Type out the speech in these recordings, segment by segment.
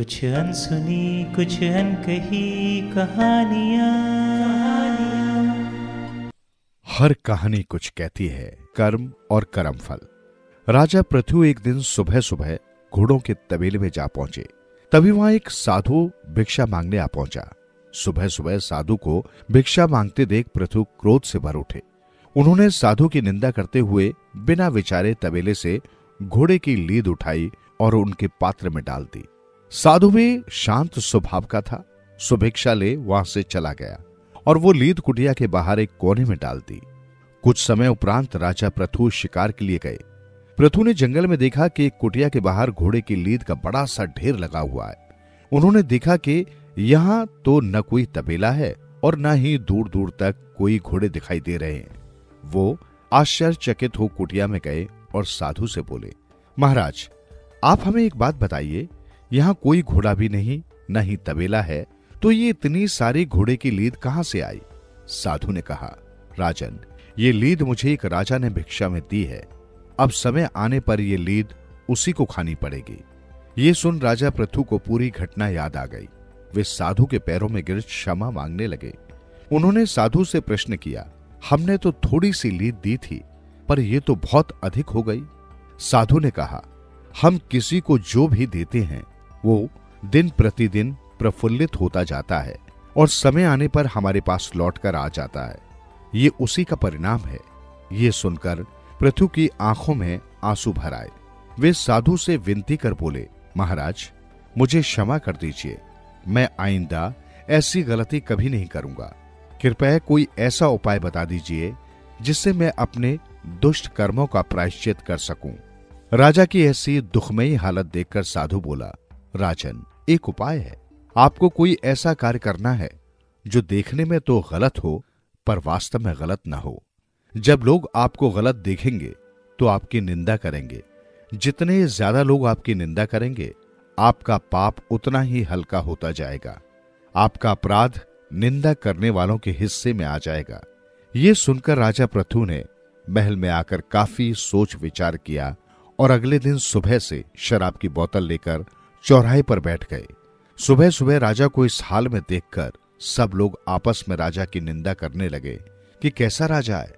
कुछ अनसुनी कुछ अनकही कहानियां। हर कहानी कुछ कहती है, कर्म और कर्मफल। राजा पृथु एक दिन सुबह सुबह घोड़ों के तबेले में जा पहुंचे। तभी वहां एक साधु भिक्षा मांगने आ पहुंचा। सुबह सुबह साधु को भिक्षा मांगते देख पृथु क्रोध से भर उठे। उन्होंने साधु की निंदा करते हुए बिना विचारे तबेले से घोड़े की लीद उठाई और उनके पात्र में डाल दी। साधु भी शांत स्वभाव का था, सो भिक्षा ले वहां से चला गया और वो लीद कुटिया के बाहर एक कोने में डाल दी। कुछ समय उपरांत राजा पृथु शिकार के लिए गए। पृथु ने जंगल में देखा कि एक कुटिया के बाहर घोड़े की लीद का बड़ा सा ढेर लगा हुआ है। उन्होंने देखा कि यहाँ तो न कोई तबेला है और न ही दूर दूर तक कोई घोड़े दिखाई दे रहे हैं। वो आश्चर्यचकित हो कुटिया में गए और साधु से बोले, महाराज, आप हमें एक बात बताइए, यहाँ कोई घोड़ा भी नहीं, न ही तबेला है, तो ये इतनी सारी घोड़े की लीद कहां से आई? साधु ने कहा, राजन, ये लीद मुझे एक राजा ने भिक्षा में दी है। अब समय आने पर ये लीद उसी को खानी पड़ेगी। ये सुन राजा पृथु को पूरी घटना याद आ गई। वे साधु के पैरों में गिर क्षमा मांगने लगे। उन्होंने साधु से प्रश्न किया, हमने तो थोड़ी सी लीद दी थी, पर यह तो बहुत अधिक हो गई। साधु ने कहा, हम किसी को जो भी देते हैं वो दिन प्रतिदिन प्रफुल्लित होता जाता है और समय आने पर हमारे पास लौटकर आ जाता है। ये उसी का परिणाम है। ये सुनकर पृथु की आंखों में आंसू भर आए। वे साधु से विनती कर बोले, महाराज, मुझे क्षमा कर दीजिए। मैं आइंदा ऐसी गलती कभी नहीं करूंगा। कृपया कोई ऐसा उपाय बता दीजिए जिससे मैं अपने दुष्ट कर्मों का प्रायश्चित कर सकूं। राजा की ऐसी दुखमयी हालत देखकर साधु बोला, राजन, एक उपाय है। आपको कोई ऐसा कार्य करना है जो देखने में तो गलत हो पर वास्तव में गलत ना हो। जब लोग आपको गलत देखेंगे तो आपकी निंदा करेंगे। जितने ज्यादा लोग आपकी निंदा करेंगे, आपका पाप उतना ही हल्का होता जाएगा। आपका अपराध निंदा करने वालों के हिस्से में आ जाएगा। ये सुनकर राजा पृथु ने महल में आकर काफी सोच विचार किया और अगले दिन सुबह से शराब की बोतल लेकर चौराहे पर बैठ गए। सुबह सुबह राजा को इस हाल में देखकर सब लोग आपस में राजा की निंदा करने लगे कि कैसा राजा है,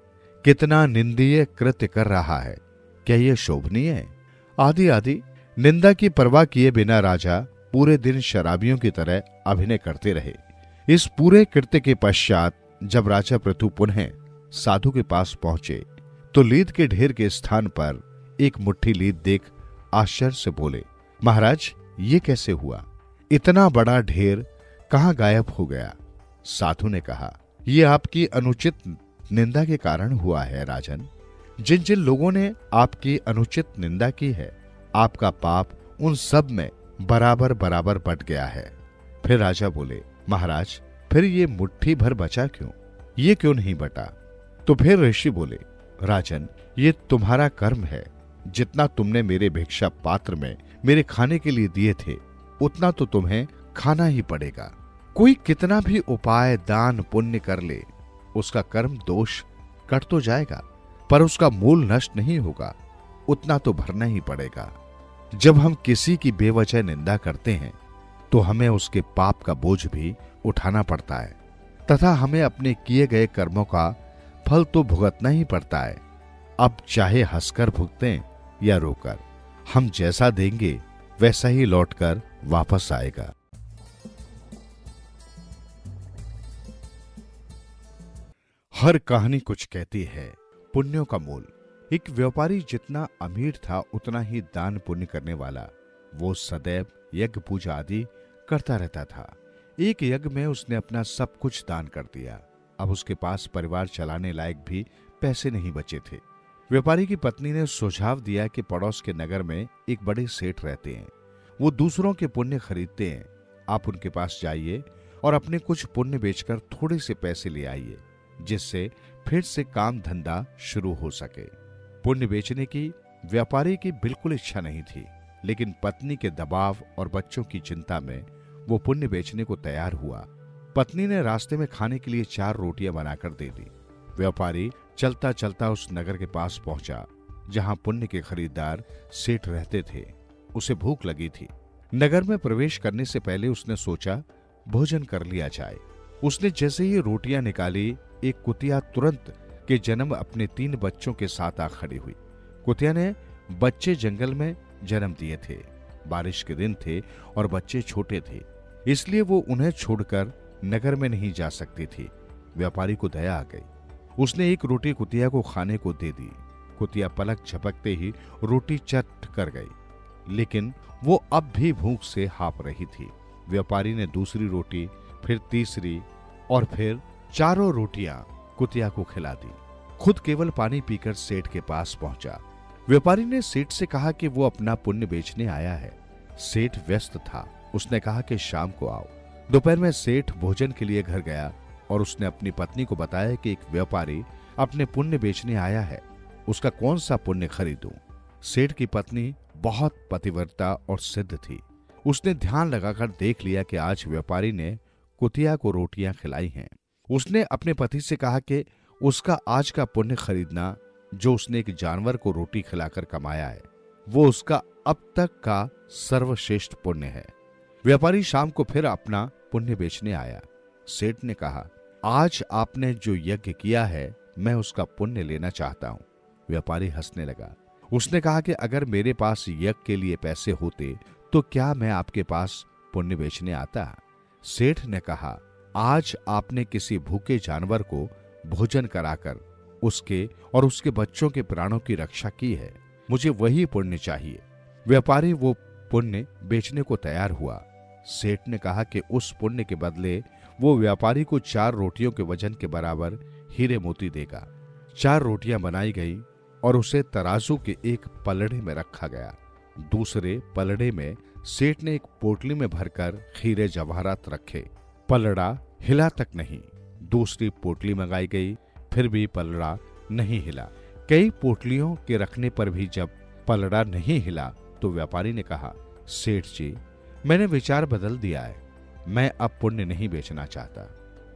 कितना निंदनीय कृत्य कर रहा है, क्या यह शोभनीय है? आदि आदि निंदा की परवाह किए बिना राजा पूरे दिन शराबियों की तरह अभिनय करते रहे। इस पूरे कृत्य के पश्चात जब राजा पृथु पुनः साधु के पास पहुंचे तो लीद के ढेर के स्थान पर एक मुट्ठी लीद देख आश्चर्य से बोले, महाराज, ये कैसे हुआ? इतना बड़ा ढेर कहां गायब हो गया? साधु ने कहा, यह आपकी अनुचित निंदा के कारण हुआ है राजन। जिन जिन लोगों ने आपकी अनुचित निंदा की है, आपका पाप उन सब में बराबर बराबर बट गया है। फिर राजा बोले, महाराज, फिर ये मुट्ठी भर बचा क्यों? ये क्यों नहीं बटा? तो फिर ऋषि बोले, राजन, ये तुम्हारा कर्म है। जितना तुमने मेरे भिक्षा पात्र में मेरे खाने के लिए दिए थे, उतना तो तुम्हें खाना ही पड़ेगा। कोई कितना भी उपाय दान पुण्य कर ले, उसका कर्म दोष कट तो जाएगा, पर उसका मूल नष्ट नहीं होगा। उतना तो भरना ही पड़ेगा। जब हम किसी की बेवजह निंदा करते हैं तो हमें उसके पाप का बोझ भी उठाना पड़ता है तथा हमें अपने किए गए कर्मों का फल तो भुगतना ही पड़ता है। अब चाहे हंसकर भुगतें या रोकर, हम जैसा देंगे वैसा ही लौटकर वापस आएगा। हर कहानी कुछ कहती है, पुण्यों का मोल। एक व्यापारी जितना अमीर था उतना ही दान पुण्य करने वाला। वो सदैव यज्ञ पूजा आदि करता रहता था। एक यज्ञ में उसने अपना सब कुछ दान कर दिया। अब उसके पास परिवार चलाने लायक भी पैसे नहीं बचे थे। व्यापारी की पत्नी ने सुझाव दिया कि पड़ोस के नगर में एक बड़े सेठ रहते हैं। वो दूसरों के पुण्य खरीदते हैं। आप उनके पास जाइए और अपने कुछ पुण्य बेचकर थोड़े से पैसे ले आइए, जिससे फिर से काम धंधा शुरू हो सके। पुण्य बेचने की व्यापारी की बिल्कुल इच्छा नहीं थी, लेकिन पत्नी के दबाव और बच्चों की चिंता में वो पुण्य बेचने को तैयार हुआ। पत्नी ने रास्ते में खाने के लिए 4 रोटियां बनाकर दे दी। व्यापारी चलता चलता उस नगर के पास पहुंचा जहां पुण्य के खरीदार सेठ रहते थे। उसे भूख लगी थी। नगर में प्रवेश करने से पहले उसने सोचा भोजन कर लिया जाए। उसने जैसे ही रोटियां निकाली, एक कुतिया तुरंत के जन्म अपने 3 बच्चों के साथ आ खड़ी हुई। कुतिया ने बच्चे जंगल में जन्म दिए थे। बारिश के दिन थे और बच्चे छोटे थे, इसलिए वो उन्हें छोड़कर नगर में नहीं जा सकती थी। व्यापारी को दया आ गई। उसने एक रोटी कुतिया को खाने को दे दी। कुतिया पलक झपकते ही रोटी चट कर गई, लेकिन वो अब भी भूख से हांफ रही थी। व्यापारी ने दूसरी रोटी, फिर तीसरी और फिर 4 रोटियां कुतिया को खिला दी। खुद केवल पानी पीकर सेठ के पास पहुंचा। व्यापारी ने सेठ से कहा कि वो अपना पुण्य बेचने आया है। सेठ व्यस्त था। उसने कहा कि शाम को आओ। दोपहर में सेठ भोजन के लिए घर गया और उसने अपनी पत्नी को बताया कि एक व्यापारी अपने पुण्य बेचने आया है, उसका कौन सा पुण्य खरीदूं। सेठ की पत्नी बहुत पतिव्रता और सिद्ध थी। उसने ध्यान लगाकर देख लिया कि आज व्यापारी ने कुतिया को रोटियां खिलाई हैं। उसने अपने पति से कहा कि उसका आज का पुण्य खरीदना, जो उसने एक जानवर को रोटी खिलाकर कमाया है, वो उसका अब तक का सर्वश्रेष्ठ पुण्य है। व्यापारी शाम को फिर अपना पुण्य बेचने आया। सेठ ने कहा, आज आपने जो यज्ञ किया है, मैं उसका पुण्य लेना चाहता हूं। व्यापारी हंसने लगा। उसने कहा कि अगर मेरे पास यज्ञ के लिए पैसे होते तो क्या मैं आपके पास पुण्य बेचने आता। सेठ ने कहा, आज आपने किसी भूखे जानवर को भोजन कराकर उसके और उसके बच्चों के प्राणों की रक्षा की है, मुझे वही पुण्य चाहिए। व्यापारी वो पुण्य बेचने को तैयार हुआ। सेठ ने कहा कि उस पुण्य के बदले वो व्यापारी को 4 रोटियों के वजन के बराबर हीरे मोती देगा। 4 रोटियां बनाई गई और उसे तराजू के एक पलड़े में रखा गया। दूसरे पलड़े में सेठ ने एक पोटली में भरकर हीरे जवाहरात रखे। पलड़ा हिला तक नहीं। दूसरी पोटली मंगाई गई, फिर भी पलड़ा नहीं हिला। कई पोटलियों के रखने पर भी जब पलड़ा नहीं हिला तो व्यापारी ने कहा, सेठ जी, मैंने विचार बदल दिया है, मैं अब पुण्य नहीं बेचना चाहता।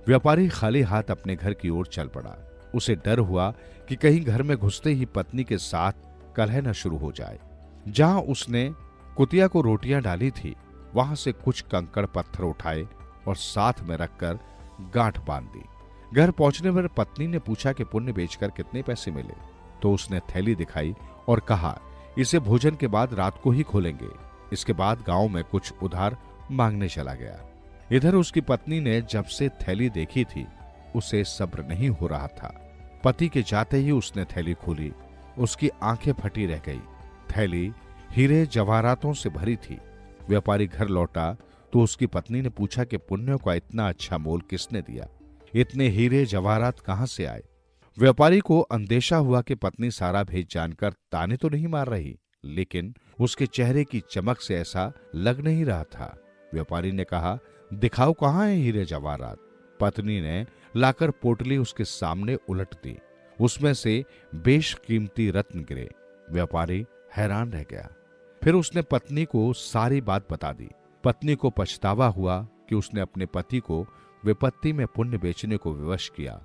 व्यापारी खाली हाथ अपने घर की ओर चल पड़ा। उसे डर हुआ कि कहीं घर में घुसते ही पत्नी के साथ कलह न शुरू हो जाए। जहां उसने कुतिया को रोटियां डाली थी, वहां से कुछ कंकड़ पत्थर उठाए और साथ में रखकर गांठ बांध दी। घर पहुंचने पर पत्नी ने पूछा कि पुण्य बेचकर कितने पैसे मिले, तो उसने थैली दिखाई और कहा, इसे भोजन के बाद रात को ही खोलेंगे। इसके बाद गांव में कुछ उधार मांगने चला गया। इधर उसकी पत्नी ने जब से थैली देखी थी, उसे सब्र नहीं हो रहा था। पति के जाते ही उसने थैली खोली। उसकी आंखें फटी रह गई। थैली हीरे जवाहरातों से भरी थी। व्यापारी घर लौटा तो उसकी पत्नी ने पूछा कि पुण्यों का इतना अच्छा मोल किसने दिया, इतने हीरे जवाहरात कहां से आए। व्यापारी को अंदेशा हुआ कि पत्नी सारा भेद जानकर ताने तो नहीं मार रही, लेकिन उसके चेहरे की चमक से ऐसा लग नहीं रहा था। व्यापारी ने कहा, दिखाओ कहां है हीरे जवाहरात। पत्नी ने लाकर पोटली उसके सामने उलट दी। उसमें से बेशकीमती रत्न गिरे। व्यापारी हैरान रह गया। फिर उसने पत्नी को सारी बात बता दी। पत्नी को पछतावा हुआ कि उसने अपने पति को विपत्ति में पुण्य बेचने को विवश किया।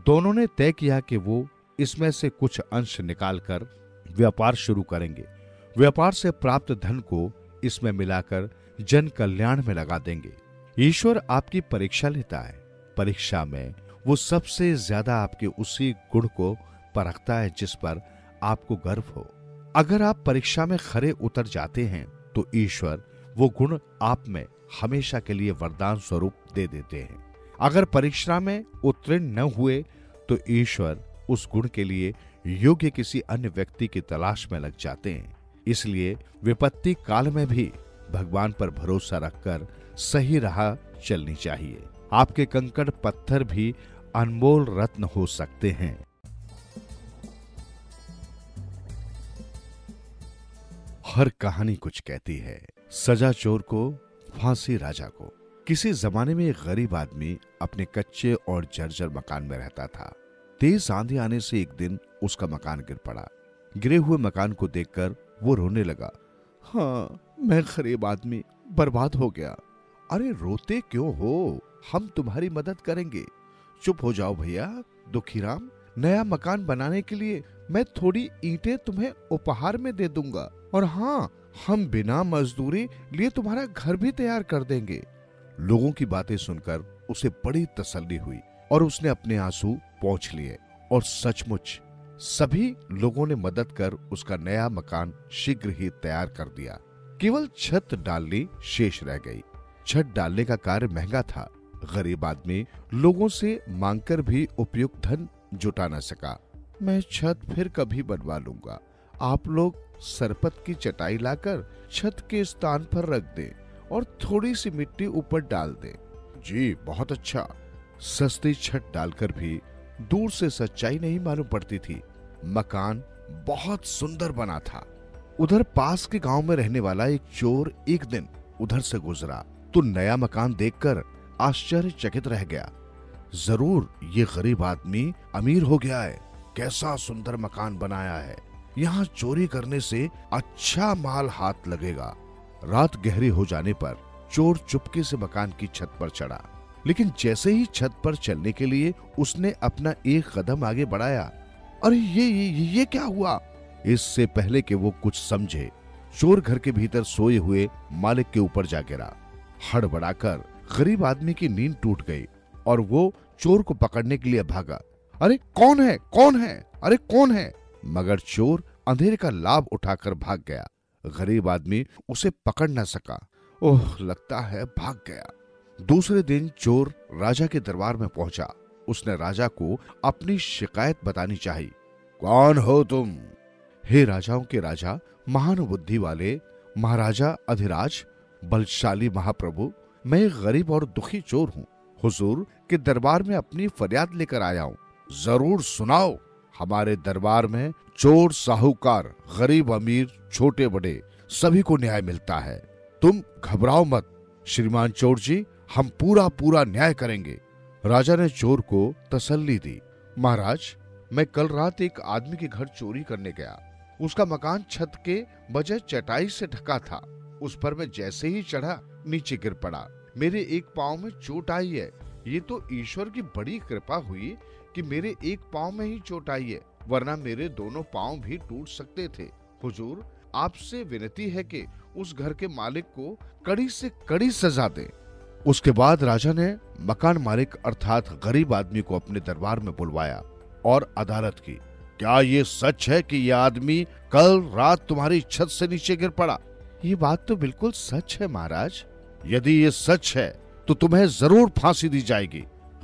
दोनों ने तय किया कि वो इसमें से कुछ अंश निकालकर व्यापार शुरू करेंगे। व्यापार से प्राप्त धन को इसमें मिलाकर जन कल्याण में लगा देंगे। ईश्वर आपकी परीक्षा लेता है। परीक्षा में वो सबसे ज्यादा आपके उसी गुण को परखता है जिस पर आपको गर्व हो। अगर आप परीक्षा में खरे उतर जाते हैं तो ईश्वर वो गुण आप में हमेशा के लिए वरदान स्वरूप दे देते हैं। अगर परीक्षा में उत्तीर्ण न हुए तो ईश्वर उस गुण के लिए योग्य किसी अन्य व्यक्ति की तलाश में लग जाते हैं। इसलिए विपत्ति काल में भी भगवान पर भरोसा रखकर सही राह चलनी चाहिए। आपके कंकड़ पत्थर भी अनमोल रत्न हो सकते हैं। हर कहानी कुछ कहती है। सजा चोर को, फांसी राजा को। किसी जमाने में एक गरीब आदमी अपने कच्चे और जर्जर मकान में रहता था। तेज आंधी आने से एक दिन उसका मकान गिर पड़ा। गिरे हुए मकान को देखकर वो रोने लगा। हाँ, मैं गरीब आदमी बर्बाद हो गया। अरे रोते क्यों हो, हम तुम्हारी मदद करेंगे। चुप हो जाओ भैया दुखीराम, नया मकान बनाने के लिए मैं थोड़ी ईंटें तुम्हें उपहार में दे दूंगा। और हाँ, हम बिना मजदूरी लिए तुम्हारा घर भी तैयार कर देंगे। लोगों की बातें सुनकर उसे बड़ी तसल्ली हुई और उसने अपने आंसू पोंछ लिए और सचमुच सभी लोगों ने मदद कर उसका नया मकान शीघ्र ही तैयार कर दिया। केवल छत डालनी शेष रह गई। छत डालने का कार्य महंगा था। गरीब आदमी लोगों से मांगकर भी उपयुक्त धन जुटा न सका। मैं छत फिर कभी बनवा लूंगा। आप लोग सरपत की चटाई लाकर छत के स्थान पर रख दें और थोड़ी सी मिट्टी ऊपर डाल दें। जी बहुत अच्छा। सस्ती छत डालकर भी दूर से सच्चाई नहीं मालूम पड़ती थी। मकान बहुत सुंदर बना था। उधर पास के गांव में रहने वाला एक चोर एक दिन उधर से गुजरा तो नया मकान देखकर आश्चर्यचकित रह गया। जरूर ये गरीब आदमी अमीर हो गया है। कैसा सुंदर मकान बनाया है। यहाँ चोरी करने से अच्छा माल हाथ लगेगा। रात गहरी हो जाने पर चोर चुपके से मकान की छत पर चढ़ा, लेकिन जैसे ही छत पर चलने के लिए उसने अपना एक कदम आगे बढ़ाया, अरे ये क्या हुआ? इससे पहले कि वो कुछ समझे, चोर घर के भीतर सोए हुए मालिक के ऊपर जा गिरा। हड़बड़ाकर गरीब आदमी की नींद टूट गई और वो चोर को पकड़ने के लिए भागा। अरे कौन है, कौन है, अरे कौन है? मगर चोर अंधेरे का लाभ उठाकर भाग गया। गरीब आदमी उसे पकड़ न सका। ओह, लगता है भाग गया। दूसरे दिन चोर राजा के दरबार में पहुंचा। उसने राजा को अपनी शिकायत बतानी चाहिए। कौन हो तुम? हे राजाओं के राजा, महान बुद्धि वाले महाराजा अधिराज, बलशाली महाप्रभु, मैं एक गरीब और दुखी चोर हूँ। हुजूर के दरबार में अपनी फरियाद लेकर आया हूँ। जरूर सुनाओ। हमारे दरबार में चोर साहूकार, गरीब अमीर, छोटे बड़े सभी को न्याय मिलता है। तुम घबराओ मत श्रीमान चोर जी, हम पूरा न्याय करेंगे। राजा ने चोर को तसल्ली दी। महाराज, मैं कल रात एक आदमी के घर चोरी करने गया। उसका मकान छत के बजाय चटाई से ढका था। उस पर मैं जैसे ही चढ़ा नीचे गिर पड़ा। मेरे एक पांव में चोट आई है। ये तो ईश्वर की बड़ी कृपा हुई कि मेरे एक पांव में ही चोट आई है, वरना मेरे दोनों पांव भी टूट सकते थे। हुजूर, आपसे विनती है कि उस घर के मालिक को कड़ी से कड़ी सजा दें। उसके बाद राजा ने मकान मालिक अर्थात गरीब आदमी को अपने दरबार में बुलवाया और अदालत की। क्या ये सच है कि यह आदमी कल रात तुम्हारी छत से नीचे गिर पड़ा? ये बात तो बिल्कुल सच है महाराज। यदि ये सच है तो तुम्हें जरूर फांसी दी जाएगी।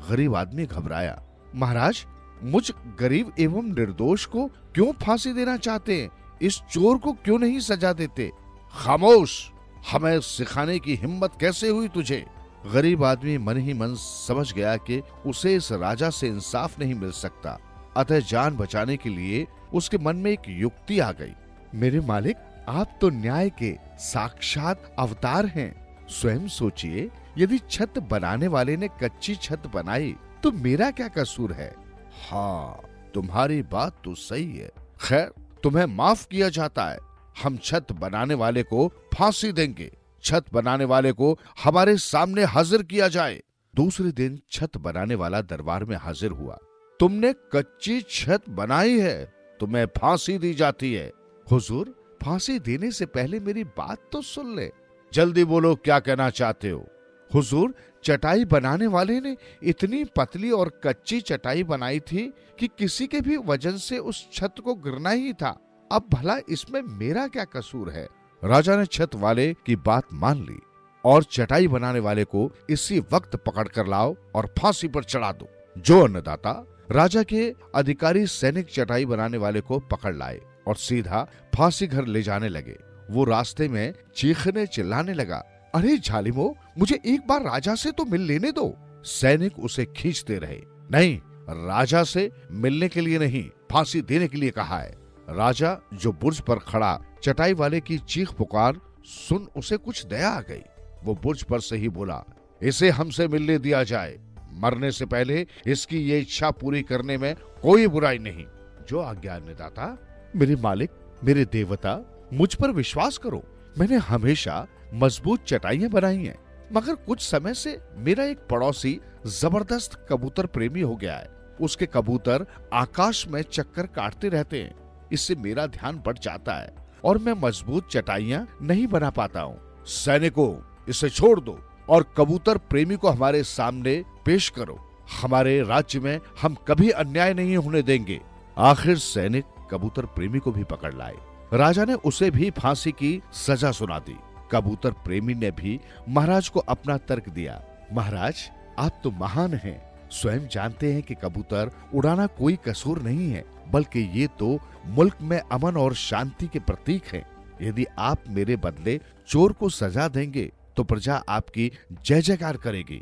गरीब आदमी घबराया। महाराज, मुझ गरीब एवं निर्दोष को क्यों फांसी देना चाहते हैं? इस चोर को क्यों नहीं सजा देते? खामोश, हमें सिखाने की हिम्मत कैसे हुई तुझे? गरीब आदमी मन ही मन समझ गया कि उसे इस राजा से इंसाफ नहीं मिल सकता। अतः जान बचाने के लिए उसके मन में एक युक्ति आ गई। मेरे मालिक, आप तो न्याय के साक्षात अवतार हैं। स्वयं सोचिए, यदि छत बनाने वाले ने कच्ची छत बनाई तो मेरा क्या कसूर है? हाँ, तुम्हारी बात तो सही है। खैर, तुम्हें माफ किया जाता है। हम छत बनाने वाले को फांसी देंगे। छत बनाने वाले को हमारे सामने हाजिर किया जाए। दूसरे दिन छत बनाने वाला दरबार में हाजिर हुआ। तुमने कच्ची छत बनाई है, तुम्हें फांसी दी जाती है। हुजूर, फांसी देने से पहले मेरी बात तो सुन ले। जल्दी बोलो, क्या कहना चाहते हो? हुजूर, चटाई बनाने वाले ने इतनी पतली और कच्ची चटाई बनाई थी कि किसी के भी वजन से उस छत को गिरना ही था। अब भला इसमें मेरा क्या कसूर है? राजा ने छत वाले की बात मान ली और चटाई बनाने वाले को इसी वक्त पकड़ कर लाओ और फांसी पर चढ़ा दो। जो अन्नदाता राजा के अधिकारी सैनिक चटाई बनाने वाले को पकड़ लाए और सीधा फांसी घर ले जाने लगे। वो रास्ते में चीखने चिल्लाने लगा, अरे झालिमो, मुझे एक बार राजा से तो मिल लेने दो। सैनिक उसे खींचते रहे। नहीं, राजा से मिलने के लिए नहीं, फांसी देने के लिए कहा है। राजा, जो बुर्ज पर खड़ा चटाई वाले की चीख पुकार सुन उसे कुछ दया आ गई। वो बुर्ज पर से ही बोला, इसे हमसे मिलने दिया जाए। मरने से पहले इसकी ये इच्छा पूरी करने में कोई बुराई नहीं। जो आज्ञा अन्नदाता। मेरे मालिक, मेरे देवता, मुझ पर विश्वास करो। मैंने हमेशा मजबूत चटाइयां बनाई हैं, मगर कुछ समय से मेरा एक पड़ोसी जबरदस्त कबूतर प्रेमी हो गया है। उसके कबूतर आकाश में चक्कर काटते रहते हैं। इससे मेरा ध्यान बढ़ जाता है। और मैं मजबूत चटाइयां नहीं बना पाता हूँ। सैनिकों, इसे छोड़ दो और कबूतर प्रेमी को हमारे सामने पेश करो। हमारे राज्य में हम कभी अन्याय नहीं होने देंगे। आखिर सैनिक कबूतर प्रेमी को भी पकड़ लाए। राजा ने उसे भी फांसी की सजा सुना दी। कबूतर प्रेमी ने भी महाराज को अपना तर्क दिया। महाराज, आप तो महान हैं, स्वयं जानते हैं कि कबूतर उड़ाना कोई कसूर नहीं है, बल्कि ये तो मुल्क में अमन और शांति के प्रतीक हैं। यदि आप मेरे बदले चोर को सजा देंगे तो प्रजा आपकी जय जयकार करेगी।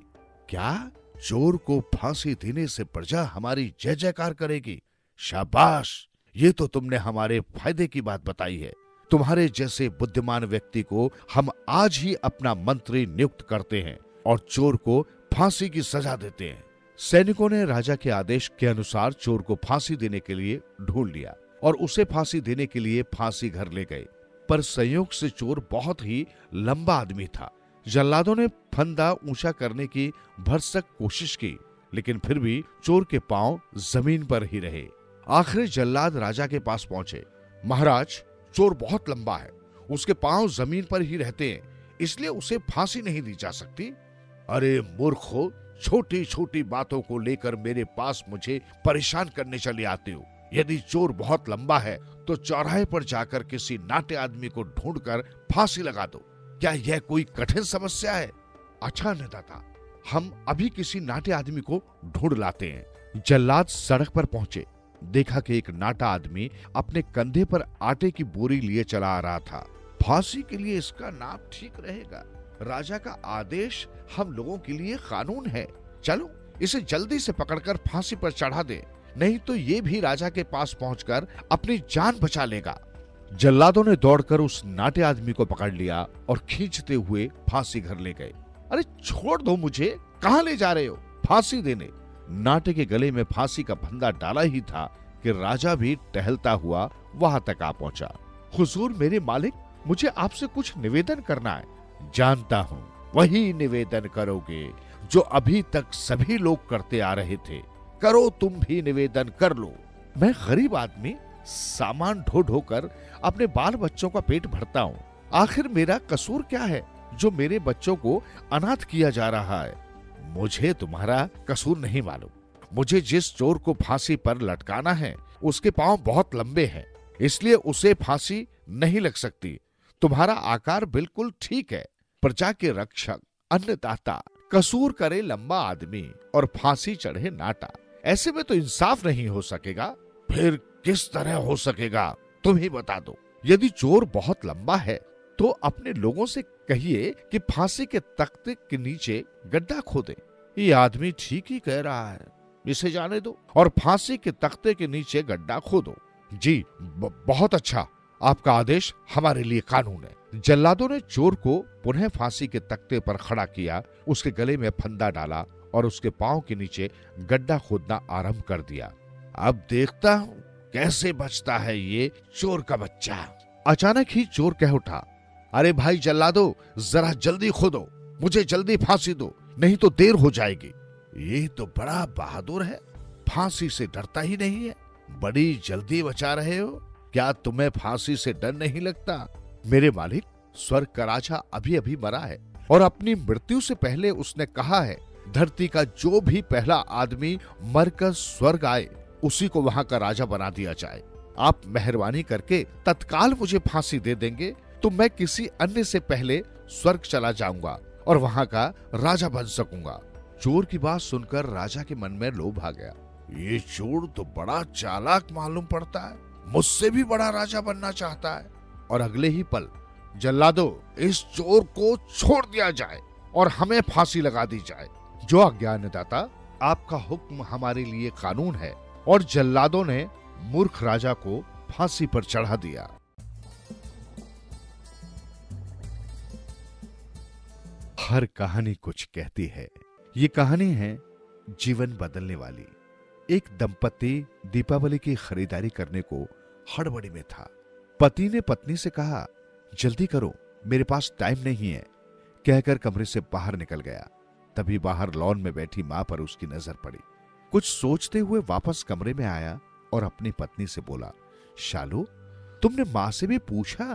क्या? चोर को फांसी देने से प्रजा हमारी जय जयकार करेगी? शाबाश, ये तो तुमने हमारे फायदे की बात बताई है। तुम्हारे जैसे बुद्धिमान व्यक्ति को हम आज ही अपना मंत्री नियुक्त करते हैं और चोर को फांसी की सजा देते हैं। सैनिकों ने राजा के आदेश के अनुसार चोर को फांसी देने के लिए ढूंढ लिया और उसे फांसी देने के लिए फांसी घर ले गए। पर संयोग से चोर बहुत ही लंबा आदमी था। जल्लादों ने फंदा ऊंचा करने की भरसक कोशिश की, लेकिन फिर भी चोर के पांव जमीन पर ही रहे। आखिर जल्लाद राजा के पास पहुंचे। महाराज, चोर बहुत लंबा है, उसके पांव जमीन पर ही रहते हैं, इसलिए उसे फांसी नहीं दी जा सकती। अरे मूर्खो, छोटी छोटी बातों को लेकर मेरे पास मुझे परेशान करने चले आते हो। यदि चोर बहुत लंबा है तो चौराहे पर जाकर किसी नाटे आदमी को ढूंढकर फांसी लगा दो। क्या यह कोई कठिन समस्या है? अच्छा अन्नदाता, हम अभी किसी नाटे आदमी को ढूंढ लाते हैं। जल्लाद सड़क पर पहुंचे। देखा कि एक नाटा आदमी अपने कंधे पर आटे की बोरी लिए चला आ रहा था। फांसी के लिए इसका नाम ठीक रहेगा। राजा का आदेश हम लोगों के लिए कानून है। चलो इसे जल्दी से पकड़कर फांसी पर चढ़ा दे, नहीं तो ये भी राजा के पास पहुंचकर अपनी जान बचा लेगा। जल्लादों ने दौड़कर उस नाटे आदमी को पकड़ लिया और खींचते हुए फांसी घर ले गए। अरे छोड़ दो मुझे, कहां ले जा रहे हो? फांसी देने। नाटे के गले में फांसी का फंदा डाला ही था कि राजा भी टहलता हुआ वहां तक आ पहुंचा। हुजूर मेरे मालिक, मुझे आपसे कुछ निवेदन करना है। जानता हूं, वही निवेदन करोगे जो अभी तक सभी लोग करते आ रहे थे। करो, तुम भी निवेदन कर लो। मैं गरीब आदमी सामान ढो ढो कर अपने बाल बच्चों का पेट भरता हूँ। आखिर मेरा कसूर क्या है जो मेरे बच्चों को अनाथ किया जा रहा है? मुझे तुम्हारा कसूर नहीं मालूम। मुझे जिस चोर को फांसी पर लटकाना है उसके पांव बहुत लंबे हैं, इसलिए उसे फांसी नहीं लग सकती। तुम्हारा आकार बिल्कुल ठीक है। प्रजा के रक्षक, अन्नदाता, कसूर करे लंबा आदमी और फांसी चढ़े नाटा, ऐसे में तो इंसाफ नहीं हो सकेगा। फिर किस तरह हो सकेगा, तुम ही बता दो। यदि चोर बहुत लंबा है तो अपने लोगों से कहिए कि फांसी के तख्ते के नीचे गड्ढा खोदे। ये आदमी ठीक ही कह रहा है, इसे जाने दो और फांसी के तख्ते के नीचे गड्ढा खोदो। जी बहुत अच्छा, आपका आदेश हमारे लिए कानून है। जल्लादों ने चोर को पुनः फांसी के तख्ते पर खड़ा किया, उसके गले में फंदा डाला और उसके पांव के नीचे गड्ढा खोदना आरंभ कर दिया। अब देखता हूँ कैसे बचता है ये चोर का बच्चा। अचानक ही चोर कह उठा, अरे भाई जल्लादो, जरा जल्दी खोदो, मुझे जल्दी फांसी दो, नहीं तो देर हो जाएगी। ये तो बड़ा बहादुर है, फांसी से डरता ही नहीं है। बड़ी जल्दी बचा रहे हो, क्या तुम्हें फांसी से डर नहीं लगता? मेरे मालिक, स्वर्ग का राजा अभी अभी मरा है और अपनी मृत्यु से पहले उसने कहा है, धरती का जो भी पहला आदमी मरकर स्वर्ग आए उसी को वहां का राजा बना दिया जाए। आप मेहरबानी करके तत्काल मुझे फांसी दे देंगे तो मैं किसी अन्य से पहले स्वर्ग चला जाऊंगा और वहां का राजा बन सकूंगा। चोर की बात सुनकर राजा के मन में लोभ आ गया। ये चोर तो बड़ा चालाक मालूम पड़ता है, मुझसे भी बड़ा राजा बनना चाहता है। और अगले ही पल, जल्लादो, इस चोर को छोड़ दिया जाए और हमें फांसी लगा दी जाए। जो अज्ञानदाता, आपका हुक्म हमारे लिए कानून है। और जल्लादों ने मूर्ख राजा को फांसी पर चढ़ा दिया। हर कहानी कुछ कहती है। ये कहानी है जीवन बदलने वाली। एक दंपति दीपावली की खरीदारी करने को हड़बड़ी में था। पति ने पत्नी से कहा, जल्दी करो, मेरे पास टाइम नहीं है, कहकर कमरे से बाहर निकल गया। तभी बाहर लॉन में बैठी मां पर उसकी नजर पड़ी। कुछ सोचते हुए वापस कमरे में आया और अपनी पत्नी से बोला, शालू, तुमने माँ से भी पूछा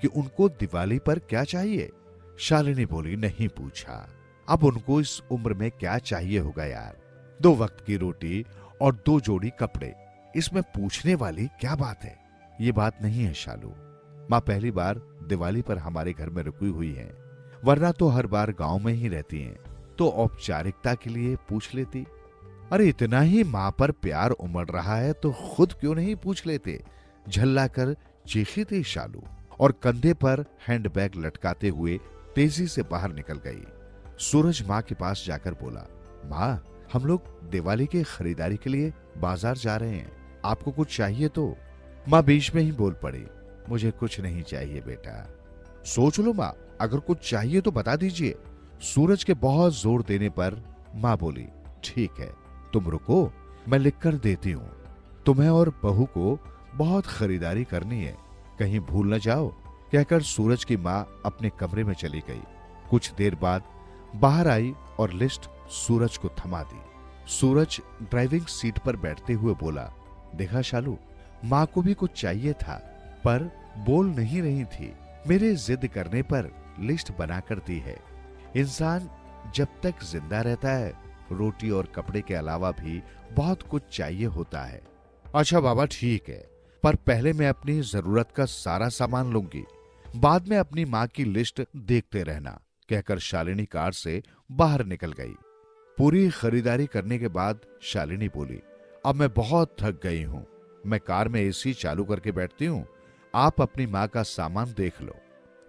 कि उनको दिवाली पर क्या चाहिए? शालिनी बोली, नहीं पूछा। अब उनको इस उम्र में क्या चाहिए होगा यार, 2 वक्त की रोटी और 2 जोड़ी कपड़े, इसमें पूछने वाली क्या बात है? ये बात नहीं है शालू। माँ पहली बार दिवाली पर हमारे घर में रुकी हुई है, वरना तो हर बार गांव में ही रहती हैं, तो औपचारिकता के लिए पूछ लेती। अरे इतना ही माँ पर प्यार उमड़ रहा है तो खुद क्यों नहीं पूछ लेते? झल्ला कर चीखी थी शालू और कंधे पर हैंडबैग लटकाते हुए तेजी से बाहर निकल गई। सूरज माँ के पास जाकर बोला, माँ हम लोग दिवाली की खरीदारी के लिए बाजार जा रहे हैं, आपको कुछ चाहिए तो? माँ बीच में ही बोल पड़ी, मुझे कुछ नहीं चाहिए बेटा। सोच लो माँ, अगर कुछ चाहिए तो बता दीजिए। सूरज के बहुत जोर देने पर माँ बोली, ठीक है तुम रुको, मैं लिख कर देती हूँ। तुम्हें और बहू को बहुत खरीदारी करनी है, कहीं भूल न जाओ, कहकर सूरज की माँ अपने कमरे में चली गई। कुछ देर बाद बाहर आई और लिस्ट सूरज को थमा दी। सूरज ड्राइविंग सीट पर बैठते हुए बोला, देखा शालू, माँ को भी कुछ चाहिए था पर बोल नहीं रही थी। मेरे जिद करने पर लिस्ट बनाकर दी है। इंसान जब तक जिंदा रहता है रोटी और कपड़े के अलावा भी बहुत कुछ चाहिए होता है। अच्छा बाबा ठीक है, पर पहले मैं अपनी जरूरत का सारा सामान लूंगी, बाद में अपनी माँ की लिस्ट देखते रहना, कहकर शालिनी कार से बाहर निकल गई। पूरी खरीदारी करने के बाद शालिनी बोली, अब मैं बहुत थक गई हूँ, मैं कार में एसी चालू करके बैठती हूँ, आप अपनी माँ का सामान देख लो।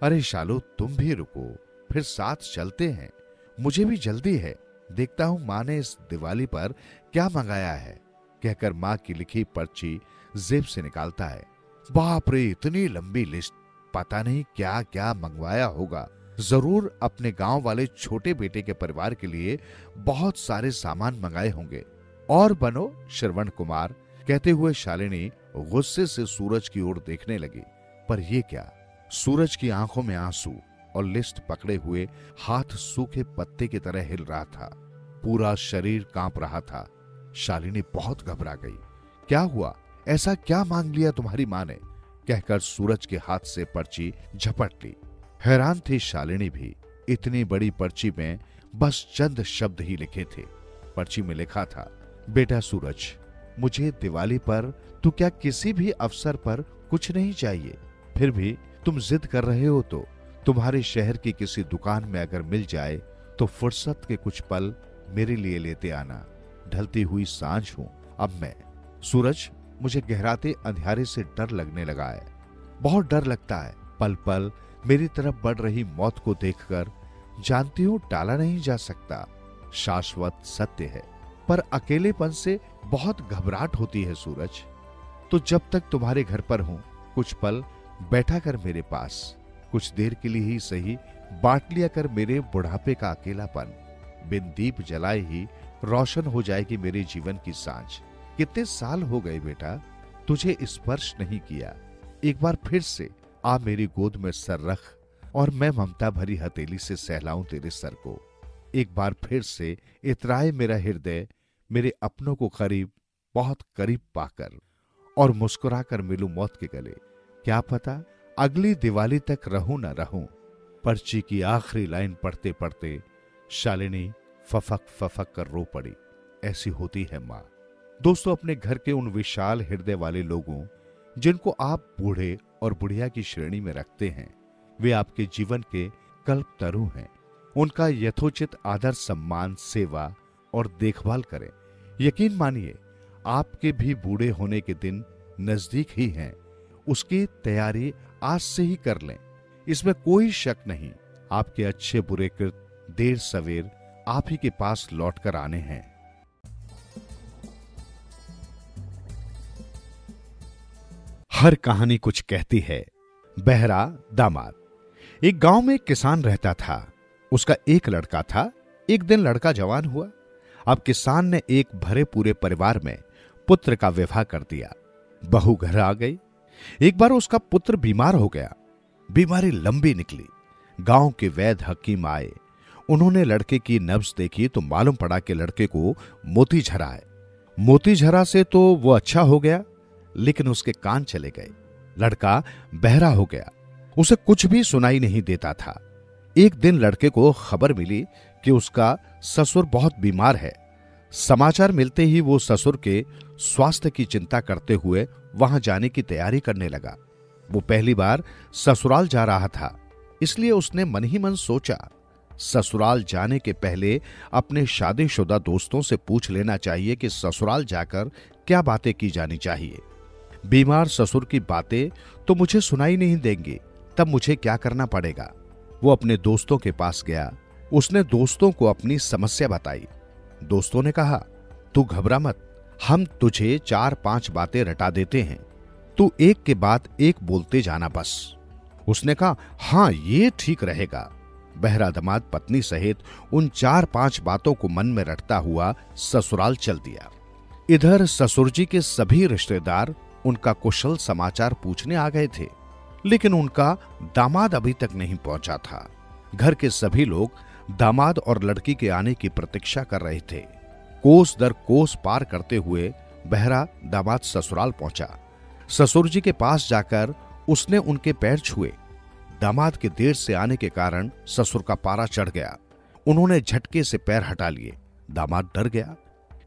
अरे शालू तुम भी रुको, फिर साथ चलते हैं, मुझे भी जल्दी है, देखता हूँ माँ ने इस दिवाली पर क्या मंगाया है, कहकर माँ की लिखी पर्ची जेब से निकालता है। बाप रे इतनी लंबी लिस्ट, पता नहीं क्या क्या मंगवाया होगा, जरूर अपने गांव वाले छोटे बेटे के परिवार के लिए बहुत सारे सामान मंगाए होंगे। और बनो श्रवण कुमार, कहते हुए शालिनी गुस्से से सूरज की ओर देखने लगी। पर ये क्या, सूरज की आंखों में आंसू और लिस्ट पकड़े हुए हाथ सूखे पत्ते की तरह हिल रहा था, पूरा शरीर कांप रहा था। शालिनी बहुत घबरा गई। क्या हुआ, ऐसा क्या मांग लिया तुम्हारी माँ ने, कहकर सूरज के हाथ से पर्ची झपट ली। हैरान थी शालिनी भी, इतनी बड़ी पर्ची में बस चंद शब्द ही लिखे थे। पर्ची में लिखा था, बेटा सूरज, मुझे दिवाली पर तो क्या किसी भी अवसर पर कुछ नहीं चाहिए, फिर भी तुम जिद कर रहे हो तो तुम्हारे शहर की किसी दुकान में अगर मिल जाए तो फुर्सत के कुछ पल मेरे लिए लेते आना। ढलती हुई सांझ हूं अब मैं। सूरज, मुझे गहराते अंधियारे से डर लगने लगा है, बहुत डर लगता है। पल पल मेरी तरफ बढ़ रही मौत को देखकर जानती हूं टाला नहीं जा सकता, शाश्वत सत्य है, पर अकेलेपन से बहुत घबराहट होती है सूरज। तो जब तक तुम्हारे घर पर हूं कुछ पल बैठा कर मेरे पास, कुछ देर के लिए ही सही बांट लिया कर मेरे बुढ़ापे का अकेलापन। बिन दीप जलाए ही रोशन हो जाएगी मेरे जीवन की सांझ। कितने साल हो गए बेटा तुझे स्पर्श नहीं किया, एक बार फिर से आ मेरी गोद में सर रख और मैं ममता भरी हथेली से सहलाऊं तेरे सर को। एक बार फिर से इतराए मेरा हृदय मेरे अपनों को करीब, बहुत करीब पाकर, और मुस्कुरा कर मिलूं मौत के गले। क्या पता अगली दिवाली तक रहूं न रहूं। पर्ची की आखिरी लाइन पढ़ते पढ़ते शालिनी फफक फफक कर रो पड़ी। ऐसी होती है माँ। दोस्तों, अपने घर के उन विशाल हृदय वाले लोगों जिनको आप बूढ़े और बुढ़िया की श्रेणी में रखते हैं, वे आपके जीवन के कल्पतरु हैं। उनका यथोचित आदर, सम्मान, सेवा और देखभाल करें। यकीन मानिए आपके भी बूढ़े होने के दिन नजदीक ही हैं। उसकी तैयारी आज से ही कर लें, इसमें कोई शक नहीं। आपके अच्छे बुरे कृत देर सवेर आप ही के पास लौटकर आने हैं। हर कहानी कुछ कहती है। बहरा दामाद। एक गांव में एक किसान रहता था। उसका एक लड़का था। एक दिन लड़का जवान हुआ। अब किसान ने एक भरे पूरे परिवार में पुत्र का विवाह कर दिया। बहू घर आ गई। एक बार उसका पुत्र बीमार हो गया। बीमारी लंबी निकली। गांव के वैद्य हकीम आए। उन्होंने लड़के की नब्ज देखी तो मालूम पड़ा कि लड़के को मोती झरा है। मोती झरा से तो वो अच्छा हो गया, लेकिन उसके कान चले गए। लड़का बहरा हो गया, उसे कुछ भी सुनाई नहीं देता था। एक दिन लड़के को खबर मिली कि उसका ससुर बहुत बीमार है। समाचार मिलते ही वो ससुर के स्वास्थ्य की चिंता करते हुए वहां जाने की तैयारी करने लगा। वो पहली बार ससुराल जा रहा था, इसलिए उसने मन ही मन सोचा, ससुराल जाने के पहले अपने शादीशुदा दोस्तों से पूछ लेना चाहिए कि ससुराल जाकर क्या बातें की जानी चाहिए। बीमार ससुर की बातें तो मुझे सुनाई नहीं देंगी, तब मुझे क्या करना पड़ेगा। वो अपने दोस्तों के पास गया। उसने दोस्तों को अपनी समस्या बताई। दोस्तों ने कहा, तू घबरा मत, हम तुझे 4-5 बातें रटा देते हैं, तू एक के बाद एक बोलते जाना बस। उसने कहा, हां ये ठीक रहेगा। बहरा दामाद पत्नी सहित उन 4-5 बातों को मन में रटता हुआ ससुराल चल दिया। इधर ससुर जी के सभी रिश्तेदार उनका कुशल समाचार पूछने आ गए थे, लेकिन उनका दामाद अभी तक नहीं पहुंचा था। घर के सभी लोग दामाद और लड़की के आने की प्रतीक्षा कर रहे थे। कोस दर कोस पार करते हुए बहरा दामाद ससुराल पहुंचा। ससुर जी के पास जाकर उसने उनके पैर छुए। दामाद के देर से आने के कारण ससुर का पारा चढ़ गया। उन्होंने झटके से पैर हटा लिए। दामाद डर गया।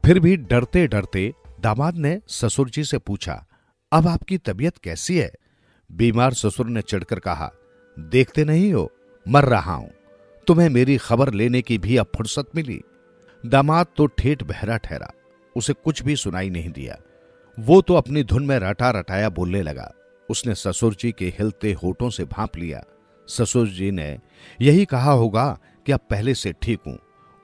फिर भी डरते डरते दामाद ने ससुर जी से पूछा, अब आपकी तबीयत कैसी है? बीमार ससुर ने चिढ़कर कहा, देखते नहीं हो मर रहा हूं, तुम्हें मेरी खबर लेने की भी अब फुर्सत मिली। दामाद तो ठेठ बहरा ठहरा, उसे कुछ भी सुनाई नहीं दिया। वो तो अपनी धुन में रटा रटाया बोलने लगा। उसने ससुर जी के हिलते होठों से भांप लिया। ससुर जी ने यही कहा होगा कि अब पहले से ठीक हूं।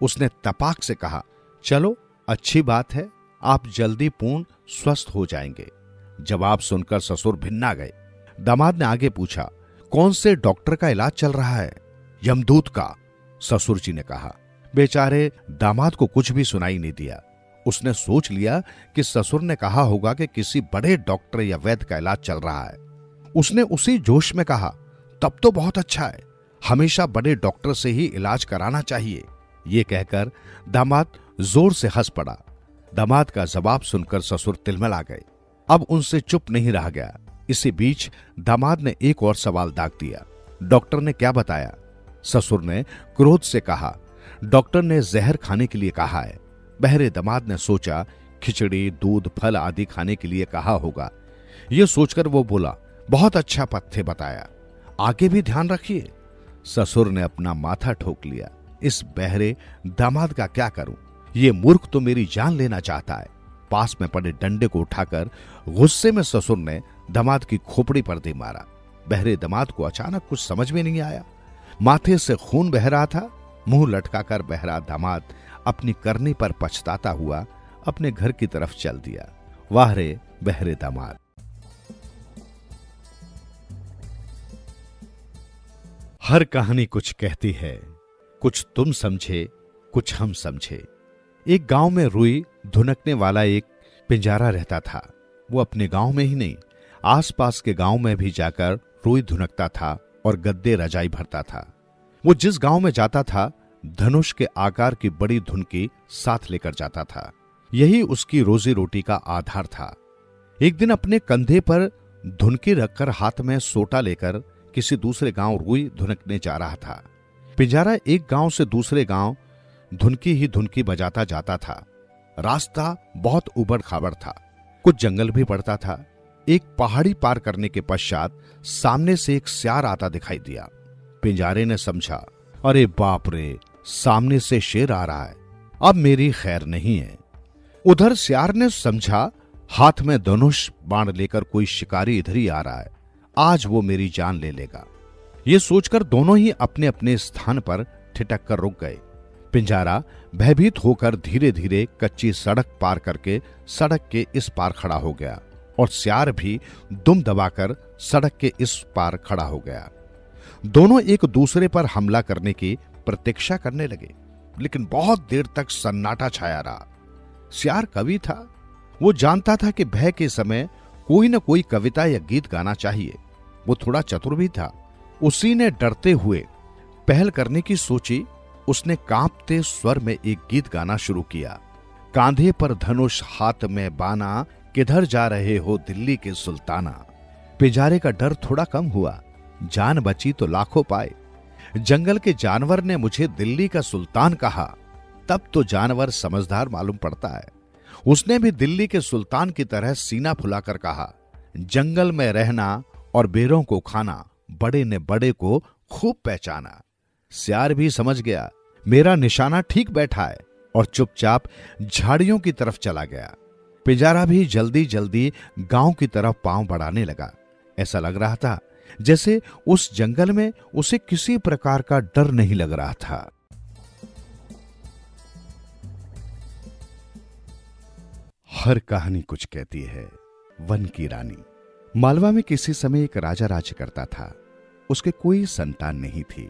उसने तपाक से कहा, चलो अच्छी बात है, आप जल्दी पूर्ण स्वस्थ हो जाएंगे। जवाब सुनकर ससुर भिन्ना गए। दामाद ने आगे पूछा, कौन से डॉक्टर का इलाज चल रहा है? यमदूत का, ससुर जी ने कहा। बेचारे दामाद को कुछ भी सुनाई नहीं दिया। उसने सोच लिया कि ससुर ने कहा होगा कि किसी बड़े डॉक्टर या वैद्य का इलाज चल रहा है। उसने उसी जोश में कहा, तब तो बहुत अच्छा है, हमेशा बड़े डॉक्टर से ही इलाज कराना चाहिए। ये कहकर दामाद जोर से हंस पड़ा। दामाद का जवाब सुनकर ससुर तिलमिला गए। अब उनसे चुप नहीं रहा गया। इसी बीच दामाद ने एक और सवाल दाग दिया, डॉक्टर ने क्या बताया? ससुर ने क्रोध से कहा, डॉक्टर ने जहर खाने के लिए कहा है। बहरे दामाद ने सोचा खिचड़ी, दूध, फल आदि खाने के लिए कहा होगा। यह सोचकर वो बोला, बहुत अच्छा पथ्य बताया, आगे भी ध्यान रखिए। ससुर ने अपना माथा ठोक लिया, इस बहरे दामाद का क्या करूं? ये मूर्ख तो मेरी जान लेना चाहता है। पास में पड़े डंडे को उठाकर गुस्से में ससुर ने दामाद की खोपड़ी पर दे मारा। बहरे दामाद को अचानक कुछ समझ में नहीं आया। माथे से खून बह रहा था। मुंह लटकाकर बहरा दामाद अपनी करनी पर पछताता हुआ अपने घर की तरफ चल दिया। वाह रे बहरे दामाद। हर कहानी कुछ कहती है, कुछ तुम समझे, कुछ हम समझे। एक गांव में रुई धुनकने वाला एक पिंजारा रहता था। वो अपने गांव में ही नहीं, आसपास के गांव में भी जाकर रुई धुनकता था और गद्दे रजाई भरता था। वो जिस गांव में जाता था, धनुष के आकार की बड़ी धुनकी साथ लेकर जाता था। यही उसकी रोजी रोटी का आधार था। एक दिन अपने कंधे पर धुनकी रखकर हाथ में सोटा लेकर किसी दूसरे गांव रुई धुनकने जा रहा था। पिंजारा एक गांव से दूसरे गांव धुनकी ही धुनकी बजाता जाता था। रास्ता बहुत उबड़ खाबड़ था, कुछ जंगल भी पड़ता था। एक पहाड़ी पार करने के पश्चात सामने से एक सियार आता दिखाई दिया। पिंजारे ने समझा, अरे बाप रे, सामने से शेर आ रहा है, अब मेरी खैर नहीं है। उधर सियार ने समझा, हाथ में धनुष बाण लेकर कोई शिकारी इधर ही आ रहा है, आज वो मेरी जान ले लेगा। ये सोचकर दोनों ही अपने अपने स्थान पर ठिठक कर रुक गए। पिंजारा भयभीत होकर धीरे धीरे कच्ची सड़क पार करके सड़क के इस पार खड़ा हो गया और सियार भी दुम दबाकर सड़क के इस पार खड़ा हो गया। दोनों एक दूसरे पर हमला करने की प्रतीक्षा करने लगे, लेकिन बहुत देर तक सन्नाटा छाया रहा। सियार कवि था, वो जानता था कि भय के समय कोई न कोई कविता या गीत गाना चाहिए। वो थोड़ा चतुर भी था। उसी ने डरते हुए पहल करने की सोची। उसने कांपते स्वर में एक गीत गाना शुरू किया। कांधे पर धनुष, हाथ में बाना, किधर जा रहे हो दिल्ली के सुल्ताना। पिंजारे का डर थोड़ा कम हुआ, जान बची तो लाखों पाए। जंगल के जानवर ने मुझे दिल्ली का सुल्तान कहा, तब तो जानवर समझदार मालूम पड़ता है। उसने भी दिल्ली के सुल्तान की तरह सीना फुलाकर कहा, जंगल में रहना और बेरों को खाना, बड़े ने बड़े को खूब पहचाना। सियार भी समझ गया मेरा निशाना ठीक बैठा है और चुपचाप झाड़ियों की तरफ चला गया। पिंजारा भी जल्दी जल्दी गांव की तरफ पांव बढ़ाने लगा। ऐसा लग रहा था जैसे उस जंगल में उसे किसी प्रकार का डर नहीं लग रहा था। हर कहानी कुछ कहती है। वन की रानी। मालवा में किसी समय एक राजा राज्य करता था। उसके कोई संतान नहीं थी।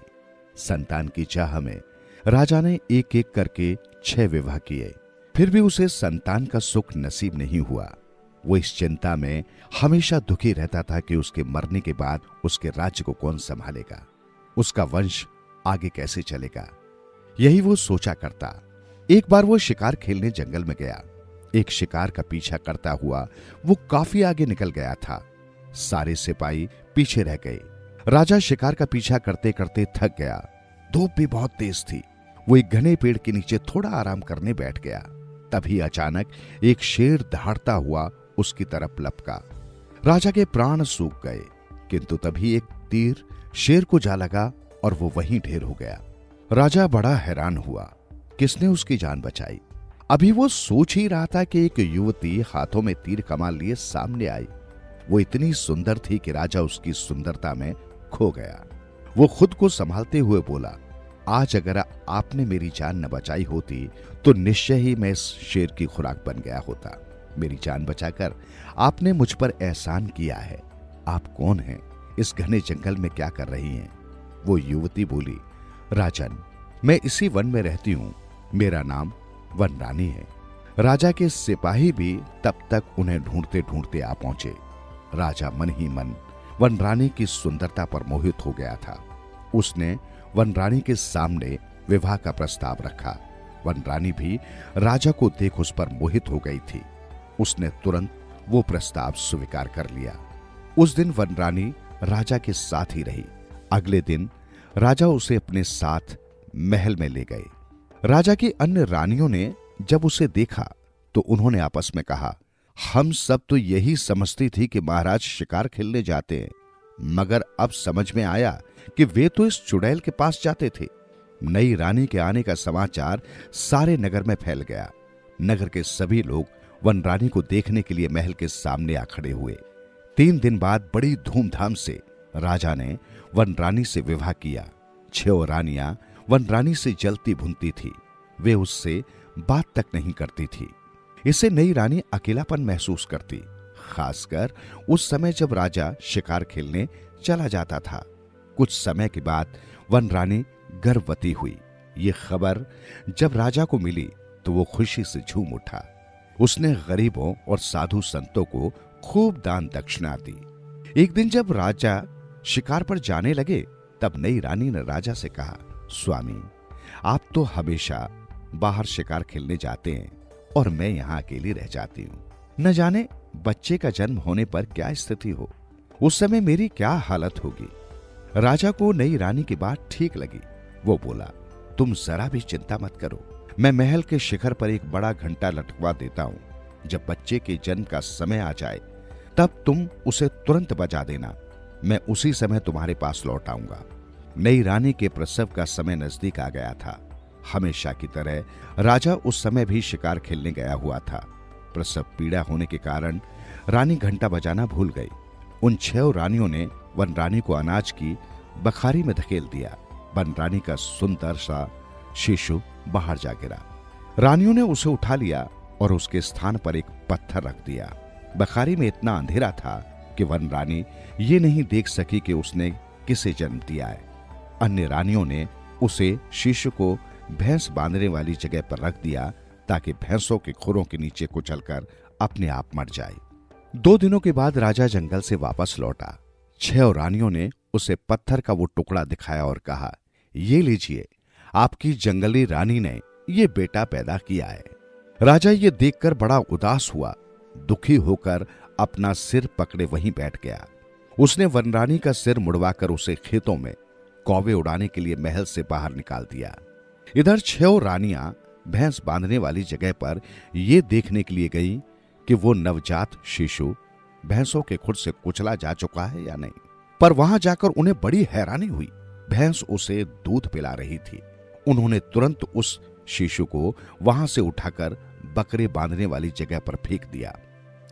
संतान की चाह में राजा ने एक एक करके 6 विवाह किए, फिर भी उसे संतान का सुख नसीब नहीं हुआ। वो इस चिंता में हमेशा दुखी रहता था कि उसके मरने के बाद उसके राज्य को कौन संभालेगा, उसका वंश आगे कैसे चलेगा। यही वो सोचा करता। एक बार वो शिकार खेलने जंगल में गया। एक शिकार का पीछा करता हुआ वो काफी आगे निकल गया था। सारे सिपाही पीछे रह गए। राजा शिकार का पीछा करते करते थक गया। धूप भी बहुत तेज थी। वो एक घने पेड़ के नीचे थोड़ा आराम करने बैठ गया। तभी अचानक एक शेर दहाड़ता हुआ उसकी तरफ लपका। राजा के प्राण सूख गए, किंतु तभी एक तीर शेर को जा लगा और वो वहीं ढेर हो गया। राजा बड़ा हैरान हुआ, किसने उसकी जान बचाई। अभी वो सोच ही रहा था कि एक युवती हाथों में तीर कमान लिए सामने आई। वो इतनी सुंदर थी कि राजा उसकी सुंदरता में खो गया। वो खुद को संभालते हुए बोला, आज अगर आपने मेरी जान न बचाई होती तो निश्चय ही मैं इस शेर की खुराक बन गया होता। मेरी जान बचाकर आपने मुझ पर एहसान किया है। आप कौन हैं? इस घने जंगल में क्या कर रही हैं? वो युवती बोली, राजन, मैं इसी वन में रहती हूं। मेरा नाम वन रानी है। राजा के सिपाही भी तब तक उन्हें ढूंढते ढूंढते आ पहुंचे। राजा मन ही मन वन रानी की सुंदरता पर मोहित हो गया था। उसने वन रानी के सामने विवाह का प्रस्ताव रखा। वन रानी भी राजा को देख उस पर मोहित हो गई थी। उसने तुरंत वो प्रस्ताव स्वीकार कर लिया। उस दिन वन रानी राजा के साथ ही रही। अगले दिन राजा उसे अपने साथ महल में ले गए। राजा की अन्य रानियों ने जब उसे देखा तो उन्होंने आपस में कहा, हम सब तो यही समझती थी कि महाराज शिकार खेलने जाते हैं, मगर अब समझ में आया कि वे तो इस चुड़ैल के पास जाते थे। नई रानी के आने का समाचार सारे नगर में फैल गया। नगर के सभी लोग वन रानी को देखने के लिए महल के सामने आ खड़े हुए। 3 दिन बाद बड़ी धूमधाम से राजा ने वन रानी से विवाह किया। 6 रानियां वन रानी से जलती भुनती थी। वे उससे बात तक नहीं करती थी। इससे नई रानी अकेलापन महसूस करती, खासकर उस समय जब राजा शिकार खेलने चला जाता था। कुछ समय के बाद वन रानी गर्भवती हुई। ये खबर जब राजा को मिली तो वो खुशी से झूम उठा। उसने गरीबों और साधु संतों को खूब दान दक्षिणा दी। एक दिन जब राजा शिकार पर जाने लगे तब नई रानी ने राजा से कहा, स्वामी, आप तो हमेशा बाहर शिकार खेलने जाते हैं और मैं यहां अकेली रह जाती हूं। न जाने बच्चे का जन्म होने पर क्या स्थिति हो, उस समय मेरी क्या हालत होगी। राजा को नई रानी की बात ठीक लगी। वो बोला, तुम जरा भी चिंता मत करो, मैं महल के शिखर पर एक बड़ा घंटा लटकवा देता हूं। जब बच्चे के जन्म का समय आ जाए तब तुम उसे तुरंत बजा देना। मैं उसी समय तुम्हारे पास लौट आऊंगा। नई रानी के प्रसव का समय नजदीक आ गया था। हमेशा की तरह राजा उस समय भी शिकार खेलने गया हुआ था। प्रसव पीड़ा होने के कारण रानी घंटा बजाना भूल गई। उन 6 रानियों ने वन रानी को अनाज की बखारी में धकेल दिया। वन रानी का सुंदर सा शिशु बाहर जा गिरा। रानियों ने उसे उठा लिया और उसके स्थान पर एक पत्थर रख दिया। बखारी में इतना अंधेरा था कि वन रानी ये नहीं देख सकी कि उसने किसे जन्म दिया है। अन्य रानियों ने उसे शिशु को भैंस बांधने वाली जगह पर रख दिया ताकि भैंसों के खुरों के नीचे कुचलकर अपने आप मर जाए। 2 दिनों के बाद राजा जंगल से वापस लौटा। 6 रानियों ने उसे पत्थर का वो टुकड़ा दिखाया और कहा, ये लीजिए, आपकी जंगली रानी ने ये बेटा पैदा किया है। राजा ये देखकर बड़ा उदास हुआ। दुखी होकर अपना सिर पकड़े वहीं बैठ गया। उसने वनरानी का सिर मुड़वाकर उसे खेतों में कौवे उड़ाने के लिए महल से बाहर निकाल दिया। इधर 6 रानियां भैंस बांधने वाली जगह पर यह देखने के लिए गईं कि वो नवजात शिशु भैंसों के खुर से कुचला जा चुका है या नहीं। पर वहां जाकर उन्हें बड़ी हैरानी हुई। भैंस उसे दूध पिला रही थी। उन्होंने तुरंत उस शिशु को वहां से उठाकर बकरे बांधने वाली जगह पर फेंक दिया।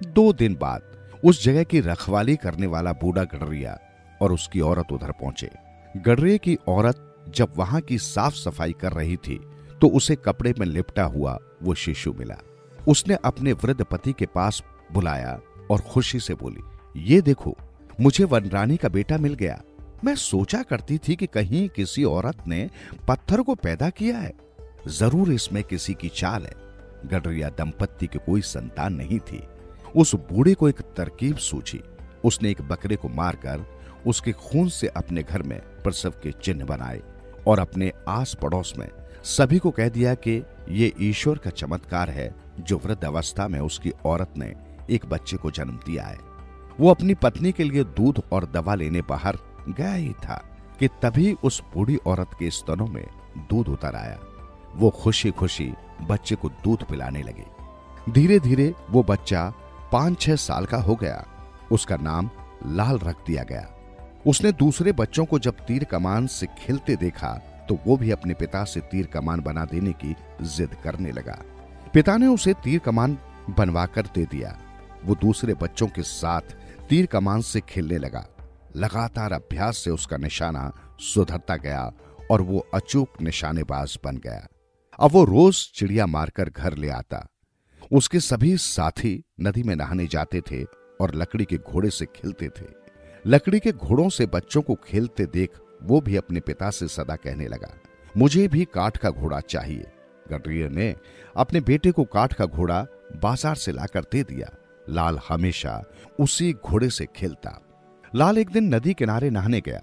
2 दिन बाद उस जगह की रखवाली करने वाला बूढ़ा गडरिया और उसकी औरत उधर पहुंचे। गडरिये की औरत जब वहां की साफ सफाई कर रही थी तो उसे कपड़े में लिपटा हुआ वो शिशु मिला। उसने अपने वृद्ध पति के पास बुलाया और खुशी से बोली, ये देखो, मुझे वनरानी का बेटा मिल गया। मैं सोचा करती थी कि कहीं किसी औरत ने पत्थर को पैदा किया है। जरूर इसमें किसी की चाल है। गडरिया दंपत्ति की कोई संतान नहीं थी। उस बूढ़े को एक तरकीब सूझी। उसने एक बकरे को मारकर उसके खून से अपने घर में प्रसव के चिन्ह बनाए और अपने आस पड़ोस में सभी को कह दिया कि ये ईश्वर का चमत्कार है जो वृद्ध अवस्था में उसकी औरत ने एक बच्चे को जन्म दिया है। वो अपनी पत्नी के लिए दूध और दवा लेने बाहर गया ही था कि तभी उस बूढ़ी औरत के स्तनों में दूध उतर आया। वो खुशी खुशी बच्चे को दूध पिलाने लगी। धीरे धीरे वो बच्चा 5-6 साल का हो गया। उसका नाम लाल रख दिया गया। उसने दूसरे बच्चों को जब तीर कमान से खेलते देखा तो वो भी अपने पिता से तीर कमान बना देने की जिद करने लगा। पिता ने उसे तीर कमान बनवाकर दे दिया। वो दूसरे बच्चों के साथ तीर कमान से खेलने लगा। लगातार अभ्यास से उसका निशाना सुधरता गया और वो अचूक निशानेबाज बन गया। अब वो रोज चिड़िया मारकर घर ले आता। उसके सभी साथी नदी में नहाने जाते थे और लकड़ी के घोड़े से खेलते थे। लकड़ी के घोड़ों से बच्चों को खेलते देख वो भी अपने पिता से सदा कहने लगा, मुझे भी काठ का घोड़ा चाहिए। गडरिये ने अपने बेटे को काठ का घोड़ा बाजार से लाकर दे दिया। लाल हमेशा उसी घोड़े से खेलता। लाल एक दिन नदी किनारे नहाने गया।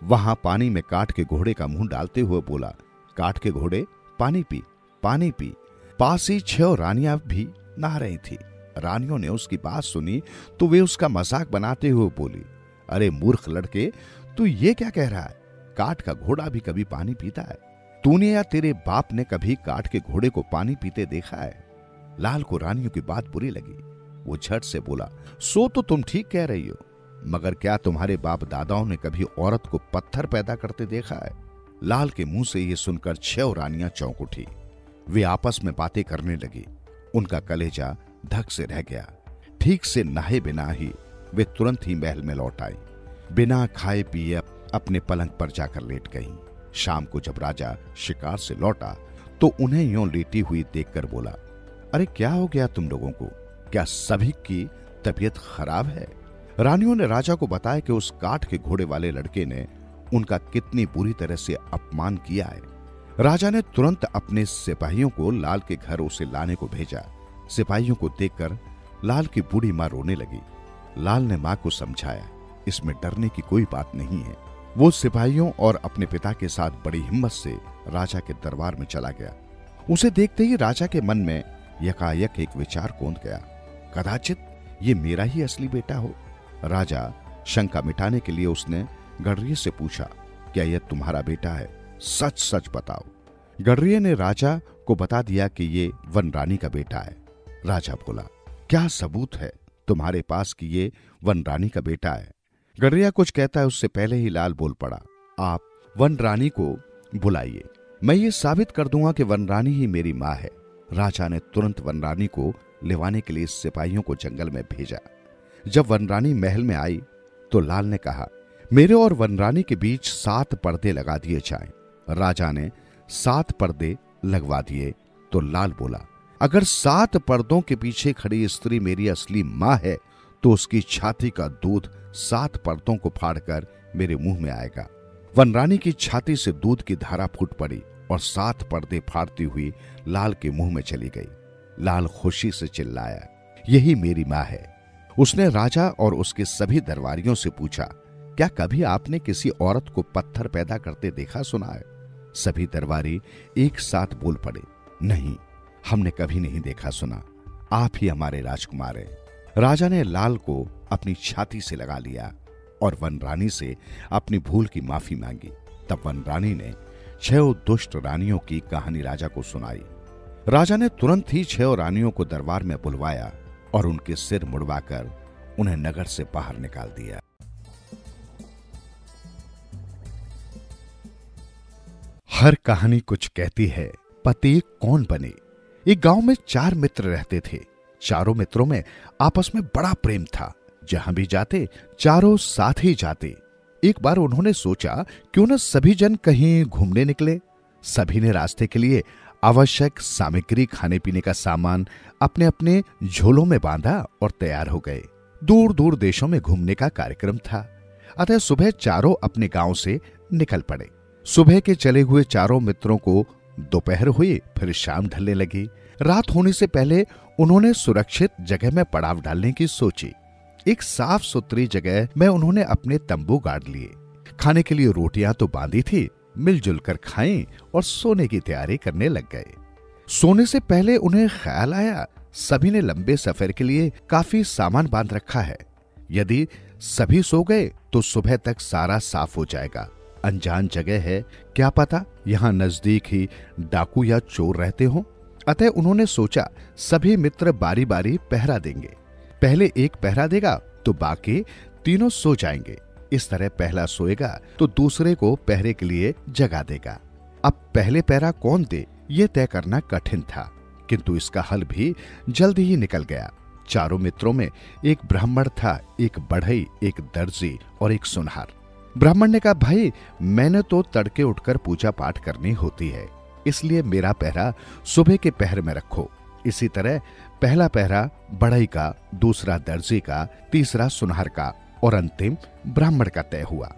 वहां पानी में काठ के घोड़े का मुंह डालते हुए बोला, काठ के घोड़े, पानी पी, पानी पी। पास ही 6 रानियां भी नहा रही थी। रानियों ने उसकी बात सुनी तो वे उसका मजाक बनाते हुए बोली, अरे मूर्ख लड़के, तू ये क्या कह रहा है? काठ का घोड़ा भी कभी पानी पीता है? तूने या तेरे बाप ने कभी काठ के घोड़े को पानी पीते देखा है? लाल को रानियों की बात बुरी लगी। वो झट से बोला, सो तो तुम ठीक कह रही हो, मगर क्या तुम्हारे बाप दादाओं ने कभी औरत को पत्थर पैदा करते देखा है? लाल के मुंह से ये सुनकर 6 रानियां चौंक उठी। वे आपस में बातें करने लगी। उनका कलेजा धक से रह गया। ठीक से नहाए बिना ही वे तुरंत ही महल में लौट आई। बिना खाए पिए अपने पलंग पर जाकर लेट गईं। शाम को जब राजा शिकार से लौटा तो उन्हें यूं लेटी हुई देखकर बोला, अरे क्या हो गया तुम लोगों को? क्या सभी की तबीयत खराब है? रानियों ने राजा को बताया कि उस काठ के घोड़े वाले लड़के ने उनका कितनी बुरी तरह से अपमान किया है। राजा ने तुरंत अपने सिपाहियों को लाल के घर उसे लाने को भेजा। सिपाहियों को देखकर लाल की बूढ़ी मां रोने लगी। लाल ने मां को समझाया, इसमें डरने की कोई बात नहीं है। वो सिपाहियों और अपने पिता के साथ बड़ी हिम्मत से राजा के दरबार में चला गया। उसे देखते ही राजा के मन में यकायक एक विचार कौंध गया, कदाचित ये मेरा ही असली बेटा हो। राजा शंका मिटाने के लिए उसने गडरिये से पूछा, क्या यह तुम्हारा बेटा है? सच सच बताओ। गडरिये ने राजा को बता दिया कि ये वनरानी का बेटा है। राजा बोला, क्या सबूत है तुम्हारे पास कि ये वनरानी का बेटा है? गडरिया कुछ कहता है उससे पहले ही लाल बोल पड़ा, आप वनरानी को बुलाइए, मैं ये साबित कर दूंगा कि वनरानी ही मेरी मां है। राजा ने तुरंत वनरानी को लेवाने के लिए सिपाहियों को जंगल में भेजा। जब वनरानी महल में आई तो लाल ने कहा, मेरे और वनरानी के बीच 7 पर्दे लगा दिए जाएं। राजा ने 7 पर्दे लगवा दिए तो लाल बोला, अगर 7 पर्दों के पीछे खड़ी स्त्री मेरी असली मां है तो उसकी छाती का दूध 7 पर्दों को फाड़कर मेरे मुंह में आएगा। वनरानी की छाती से दूध की धारा फूट पड़ी और 7 पर्दे फाड़ती हुई लाल के मुंह में चली गई। लाल खुशी से चिल्लाया, यही मेरी मां है। उसने राजा और उसके सभी दरबारियों से पूछा, क्या कभी आपने किसी औरत को पत्थर पैदा करते देखा सुना है? सभी दरबारी एक साथ बोल पड़े, नहीं, हमने कभी नहीं देखा सुना, आप ही हमारे राजकुमार हैं। राजा ने लाल को अपनी छाती से लगा लिया और वनरानी से अपनी भूल की माफी मांगी। तब वनरानी ने 6 दुष्ट रानियों की कहानी राजा को सुनाई। राजा ने तुरंत ही 6 रानियों को दरबार में बुलवाया और उनके सिर मुड़वाकर उन्हें नगर से बाहर निकाल दिया। हर कहानी कुछ कहती है, पति कौन बने। एक गांव में 4 मित्र रहते थे। चारों मित्रों में आपस में बड़ा प्रेम था। जहां भी जाते चारों साथ ही जाते। एक बार उन्होंने सोचा क्यों न सभी जन कहीं घूमने निकले। सभी ने रास्ते के लिए आवश्यक सामग्री, खाने पीने का सामान अपने अपने झोलों में बांधा और तैयार हो गए। दूर दूर देशों में घूमने का कार्यक्रम था। अतः सुबह चारों अपने गांव से निकल पड़े। सुबह के चले हुए चारों मित्रों को दोपहर हुई, फिर शाम ढलने लगी। रात होने से पहले उन्होंने सुरक्षित जगह में पड़ाव डालने की सोची। एक साफ सुथरी जगह में उन्होंने अपने तंबू गाड़ लिए। खाने के लिए रोटियां तो बांधी थी, मिलजुल कर खाएं और सोने की तैयारी करने लग गए। सोने से पहले उन्हें ख्याल आया, सभी ने लंबे सफर के लिए काफी सामान बांध रखा है। यदि सभी सो गए तो सुबह तक सारा साफ हो जाएगा। अनजान जगह है, क्या पता यहां नजदीक ही डाकू या चोर रहते हो। अतः उन्होंने सोचा सभी मित्र बारी बारी पहरा देंगे। पहले एक पहरा देगा तो बाकी तीनों सो जाएंगे। इस तरह पहला सोएगा तो दूसरे को पहरे के लिए जगा देगा। अब पहले पहरा कौन दे ये तय करना कठिन था, किंतु इसका हल भी जल्दी ही निकल गया। चारों मित्रों में एक ब्राह्मण था, एक बढ़ई, एक दर्जी और एक सुनहार। ब्राह्मण ने कहा, भाई मैंने तो तड़के उठकर पूजा पाठ करनी होती है, इसलिए मेरा पहरा सुबह के पहर में रखो। इसी तरह पहला पहरा बढ़ई का, दूसरा दर्जी का, तीसरा सुनहर का और अंतिम ब्राह्मण का तय हुआ।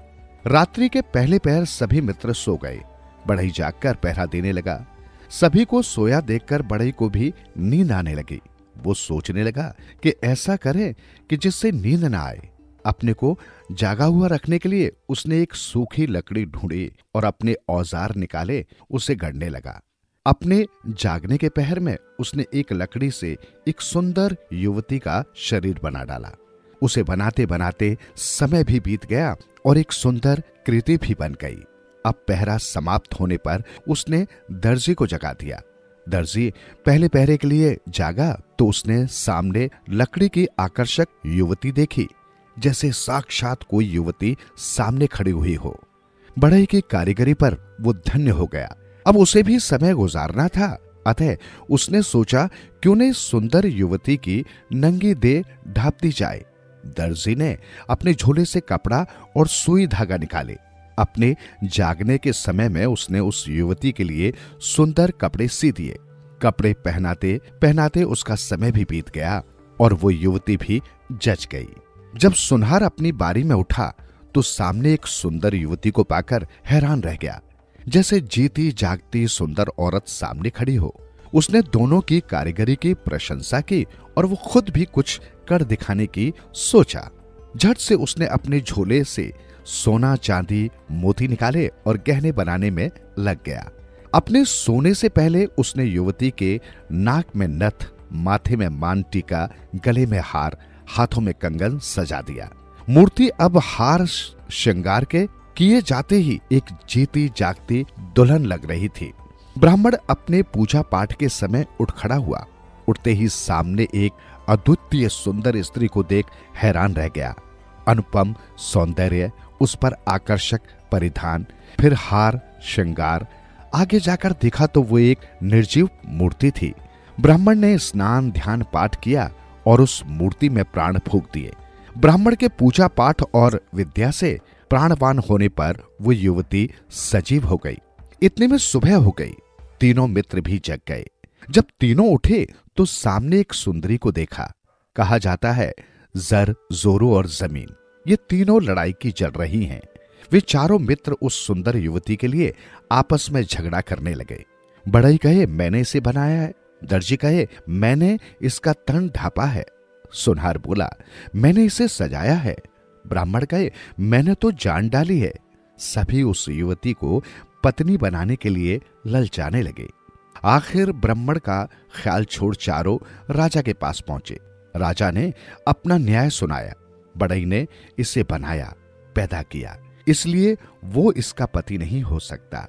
रात्रि के पहले पहर सभी मित्र सो गए। बढ़ई जागकर पहरा देने लगा। सभी को सोया देखकर बढ़ई को भी नींद आने लगी। वो सोचने लगा कि ऐसा करे कि जिससे नींद ना आए। अपने को जागा हुआ रखने के लिए उसने एक सूखी लकड़ी ढूंढी और अपने औजार निकाले, उसे गढ़ने लगा। अपने जागने के पहर में उसने एक लकड़ी से एक सुंदर युवती का शरीर बना डाला। उसे बनाते बनाते समय भी बीत गया और एक सुंदर कृति भी बन गई। अब पहरा समाप्त होने पर उसने दर्जी को जगा दिया। दर्जी पहले पहरे के लिए जागा तो उसने सामने लकड़ी की आकर्षक युवती देखी, जैसे साक्षात कोई युवती सामने खड़ी हुई हो। बढ़ई की कारीगरी पर वो धन्य हो गया। अब उसे भी समय गुजारना था, अतः उसने सोचा क्यों न सुंदर युवती की नंगी देह ढाप दी जाए। दर्जी ने अपने झोले से कपड़ा और सुई धागा निकाले। अपने जागने के समय में उसने उस युवती के लिए सुंदर कपड़े सी दिए। कपड़े पहनाते पहनाते उसका समय भी बीत गया और वो युवती भी जच गई। जब सुनहर अपनी बारी में उठा तो सामने एक सुंदर युवती को पाकर हैरान रह गया, जैसे जीती जागती सुंदर औरत सामने खड़ी हो। उसने दोनों की कारीगरी की प्रशंसा की और वो खुद भी कुछ कर दिखाने की सोचा। झट से उसने अपने झोले से सोना, चांदी, मोती निकाले और गहने बनाने में लग गया। अपने सोने से पहले उसने युवती के नाक में नथ, माथे में मान टीका, गले में हार, हाथों में कंगन सजा दिया। मूर्ति अब हार श्रृंगार के किए जाते ही एक जीती जागती दुल्हन लग रही थी। ब्राह्मण अपने पूजा पाठ के समय उठ खड़ा हुआ। उठते ही सामने एक अद्वितीय सुंदर स्त्री को देख हैरान रह गया। अनुपम सौंदर्य, उस पर आकर्षक परिधान, फिर हार श्रृंगार। आगे जाकर देखा तो वो एक निर्जीव मूर्ति थी। ब्राह्मण ने स्नान, ध्यान, पाठ किया और उस मूर्ति में प्राण फूंक दिए। ब्राह्मण के पूजा पाठ और विद्या से प्राणवान होने पर वो युवती सजीव हो गई। इतने में सुबह हो गई। तीनों मित्र भी जग गए। जब तीनों उठे तो सामने एक सुंदरी को देखा। कहा जाता है जर, जोरू और जमीन, ये तीनों लड़ाई की जल रही हैं। वे चारों मित्र उस सुंदर युवती के लिए आपस में झगड़ा करने लगे। बढ़ई कहे मैंने इसे बनाया है, दर्जी कहे मैंने इसका तन ढापा है, सुनहार बोला मैंने इसे सजाया है, ब्राह्मण कहे मैंने तो जान डाली है। सभी उस युवती को पत्नी बनाने के लिए ललचाने लगे। आखिर ब्राह्मण का ख्याल छोड़ चारों राजा के पास पहुंचे। राजा ने अपना न्याय सुनाया। बढ़ई ने इसे बनाया, पैदा किया, इसलिए वो इसका पति नहीं हो सकता।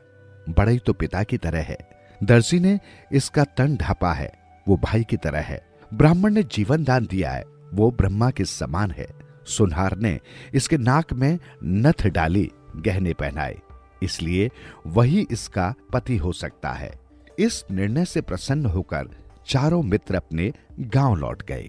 बड़ई तो पिता की तरह है, दर्जी ने इसका तन ढापा है, वो भाई की तरह है। ब्राह्मण ने जीवन दान दिया है, वो ब्रह्मा के समान है। सुनहार ने इसके नाक में नथ डाली, गहने पहनाए, इसलिए वही इसका पति हो सकता है। इस निर्णय से प्रसन्न होकर चारों मित्र अपने गांव लौट गए।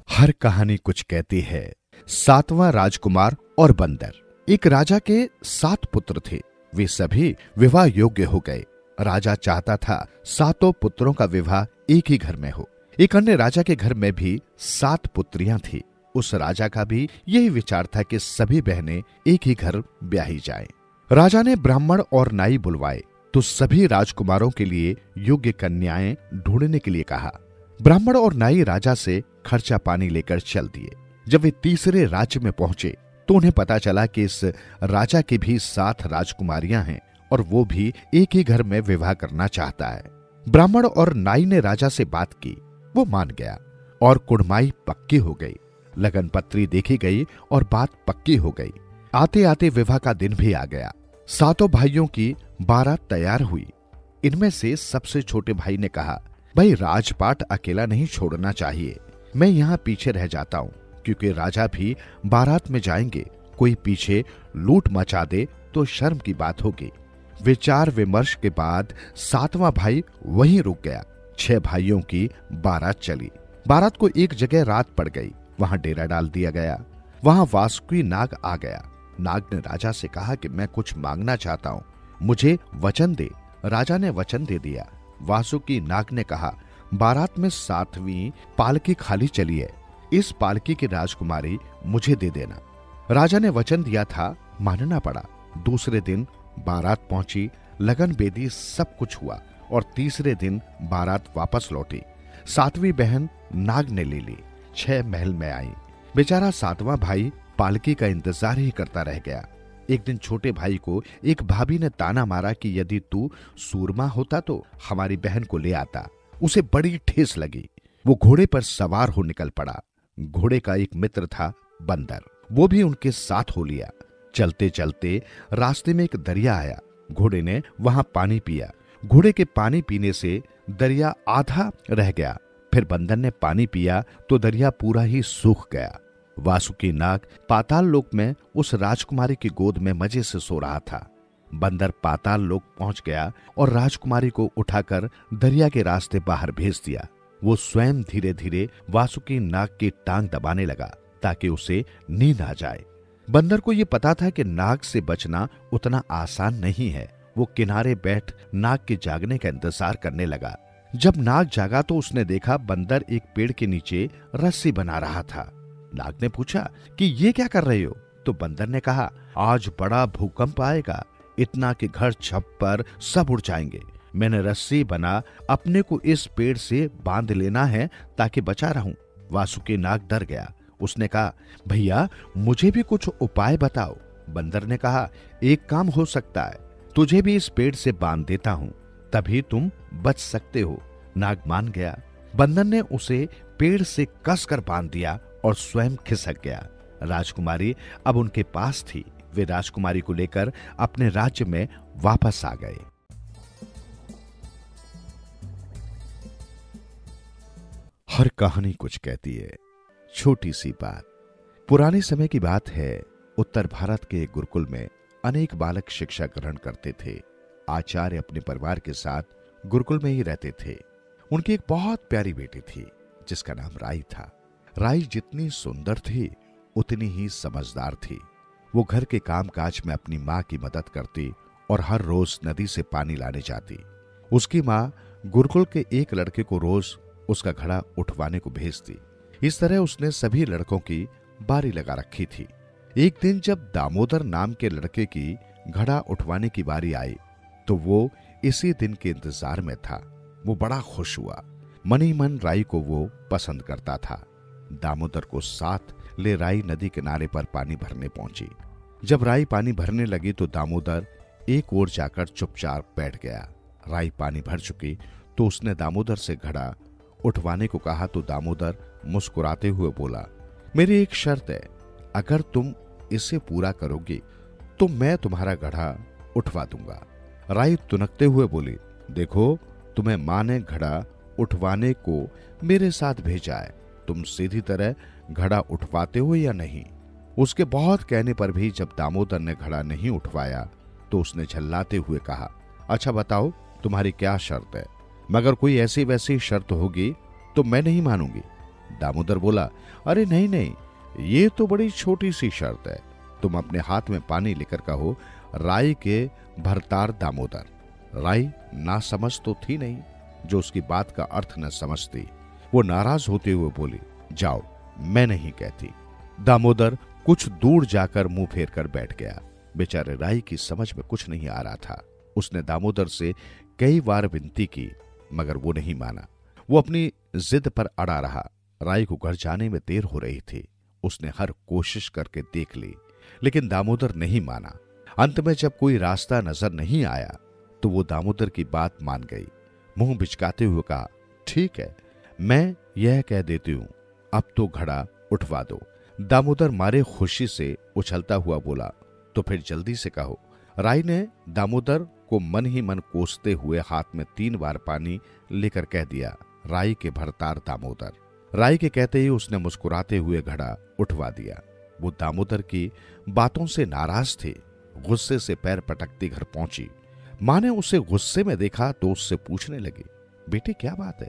हर कहानी कुछ कहती है। सातवां राजकुमार और बंदर। एक राजा के 7 पुत्र थे, वे सभी विवाह योग्य हो गए। राजा चाहता था 7 पुत्रों का विवाह एक ही घर में हो। एक अन्य राजा के घर में भी 7 पुत्रियां थी। उस राजा का भी यही विचार था कि सभी बहनें एक ही घर ब्याही जाएं। राजा ने ब्राह्मण और नाई बुलवाए तो सभी राजकुमारों के लिए योग्य कन्याएं ढूंढने के लिए कहा। ब्राह्मण और नाई राजा से खर्चा पानी लेकर चल दिए। जब वे तीसरे राज्य में पहुंचे तो उन्हें पता चला कि इस राजा की भी 7 राजकुमारियां हैं और वो भी एक ही घर में विवाह करना चाहता है। ब्राह्मण और नाई ने राजा से बात की, वो मान गया और कुड़माई पक्की हो गई। लगन पत्री देखी गई और बात पक्की हो गई। आते आते विवाह का दिन भी आ गया। 7 भाइयों की बारात तैयार हुई। इनमें से सबसे छोटे भाई ने कहा, भाई राजपाट अकेला नहीं छोड़ना चाहिए, मैं यहाँ पीछे रह जाता हूँ, क्योंकि राजा भी बारात में जाएंगे, कोई पीछे लूट मचा दे तो शर्म की बात होगी। विचार विमर्श के बाद 7वां भाई वहीं रुक गया। 6 भाइयों की बारात चली। बारात को एक जगह रात पड़ गई, वहां डेरा डाल दिया गया। वहां वासुकी नाग आ गया। नाग ने राजा से कहा कि मैं कुछ मांगना चाहता हूँ, मुझे वचन दे। राजा ने वचन दे दिया। वासुकी नाग ने कहा, बारात में 7वीं पालकी खाली चली है, इस पालकी की राजकुमारी मुझे दे देना। राजा ने वचन दिया था, मानना पड़ा। दूसरे दिन बारात पहुंची, लगन बेदी सब कुछ हुआ और तीसरे दिन बारात वापस लौटी। 7वीं बहन नाग ने ले ली, 6 महल में आई। बेचारा 7वां भाई पालकी का इंतजार ही करता रह गया। एक दिन छोटे भाई को एक भाभी ने ताना मारा कि यदि तू सूरमा होता तो हमारी बहन को ले आता। उसे बड़ी ठेस लगी। वो घोड़े पर सवार हो निकल पड़ा। घोड़े का एक मित्र था बंदर, वो भी उनके साथ हो लिया। चलते चलते रास्ते में एक दरिया आया। घोड़े ने वहां पानी पिया। घोड़े के पानी पीने से दरिया आधा रह गया। फिर बंदर ने पानी पिया तो दरिया पूरा ही सूख गया। वासुकी नाग पाताल लोक में उस राजकुमारी की गोद में मजे से सो रहा था। बंदर पाताल लोक पहुंच गया और राजकुमारी को उठाकर दरिया के रास्ते बाहर भेज दिया। वो स्वयं धीरे धीरे वासुकी नाग की टांग दबाने लगा ताकि उसे नींद आ जाए। बंदर को ये पता था कि नाग से बचना उतना आसान नहीं है। वो किनारे बैठ नाग के जागने का इंतजार करने लगा। जब नाग जागा तो उसने देखा बंदर एक पेड़ के नीचे रस्सी बना रहा था। नाग ने पूछा कि ये क्या कर रहे हो? तो बंदर ने कहा, आज बड़ा भूकंप आएगा, इतना कि घर छप्पर सब उड़ जाएंगे। मैंने रस्सी बना अपने को इस पेड़ से बांध लेना है ताकि बचा रहूं। वासुकी नाग डर गया। उसने कहा, भैया मुझे भी कुछ उपाय बताओ। बंदर ने कहा, एक काम हो सकता है, तुझे भी इस पेड़ से बांध देता हूं, तभी तुम बच सकते हो। नाग मान गया। बंदर ने उसे पेड़ से कसकर बांध दिया और स्वयं खिसक गया। राजकुमारी अब उनके पास थी। वे राजकुमारी को लेकर अपने राज्य में वापस आ गए। हर कहानी कुछ कहती है। छोटी सी बात। पुराने समय की बात है। उत्तर भारत के एक गुरुकुल में अनेक बालक शिक्षा ग्रहण करते थे। आचार्य अपने परिवार के साथ गुरुकुल में ही रहते थे। उनकी एक बहुत प्यारी बेटी थी जिसका नाम राई था। राई जितनी सुंदर थी उतनी ही समझदार थी। वो घर के कामकाज में अपनी माँ की मदद करती और हर रोज नदी से पानी लाने जाती। उसकी माँ गुरुकुल के एक लड़के को रोज उसका घड़ा उठवाने को भेजती। इस तरह उसने सभी लड़कों की बारी लगा रखी थी। एक दिन जब दामोदर नाम के लड़के की घड़ा उठवाने की बारी आई तो वो इसी दिन के इंतजार में था। वो बड़ा खुश हुआ। मन ही मन राई को वो पसंद करता था। दामोदर को साथ ले राई नदी किनारे पर पानी भरने पहुंची। जब राई पानी भरने लगी तो दामोदर एक ओर जाकर चुपचाप बैठ गया। राई पानी भर चुकी तो उसने दामोदर से घड़ा उठवाने को कहा तो दामोदर मुस्कुराते हुए बोला, मेरी एक शर्त है, अगर तुम इसे पूरा करोगे तो मैं तुम्हारा घड़ा उठवा दूंगा। राई तुनकते हुए बोली, देखो, तुम्हें मां ने घड़ा उठवाने को मेरे साथ भेजा है, तुम सीधी तरह घड़ा उठवाते हो या नहीं? उसके बहुत कहने पर भी जब दामोदर ने घड़ा नहीं उठवाया तो उसने झल्लाते हुए कहा, अच्छा बताओ, तुम्हारी क्या शर्त है? मगर कोई ऐसी वैसी शर्त होगी तो मैं नहीं मानूंगी। दामोदर बोला, अरे नहीं नहीं, ये तो बड़ी छोटी सी शर्त है। तुम अपने हाथ में पानी लेकर कहो, राई के भरतार दामोदर। राई नासमझ तो थी नहीं, जो उसकी बात का अर्थ न समझती। वो नाराज होते हुए बोली, जाओ, मैं नहीं कहती। दामोदर कुछ दूर जाकर मुंह फेर कर बैठ गया। बेचारे राई की समझ में कुछ नहीं आ रहा था। उसने दामोदर से कई बार विनती की, मगर वो नहीं माना। वो अपनी जिद पर अड़ा रहा। राई को घर जाने में देर हो रही थी। उसने हर कोशिश करके देख ली, लेकिन दामोदर नहीं माना। अंत में जब कोई रास्ता नजर नहीं आया तो वो दामोदर की बात मान गई। मुंह बिचकाते हुए कहा, ठीक है, मैं यह कह देती हूं, अब तो घड़ा उठवा दो। दामोदर मारे खुशी से उछलता हुआ बोला, तो फिर जल्दी से कहो। राई ने दामोदर को मन ही मन कोसते हुए हाथ में 3 बार पानी लेकर कह दिया, राई के भरतार दामोदर। राई के कहते ही उसने मुस्कुराते हुए घड़ा उठवा दिया। वो दामोदर की बातों से नाराज थी। गुस्से से पैर पटकती घर पहुंची। मां ने उसे गुस्से में देखा तो उससे पूछने लगी, बेटी क्या बात है,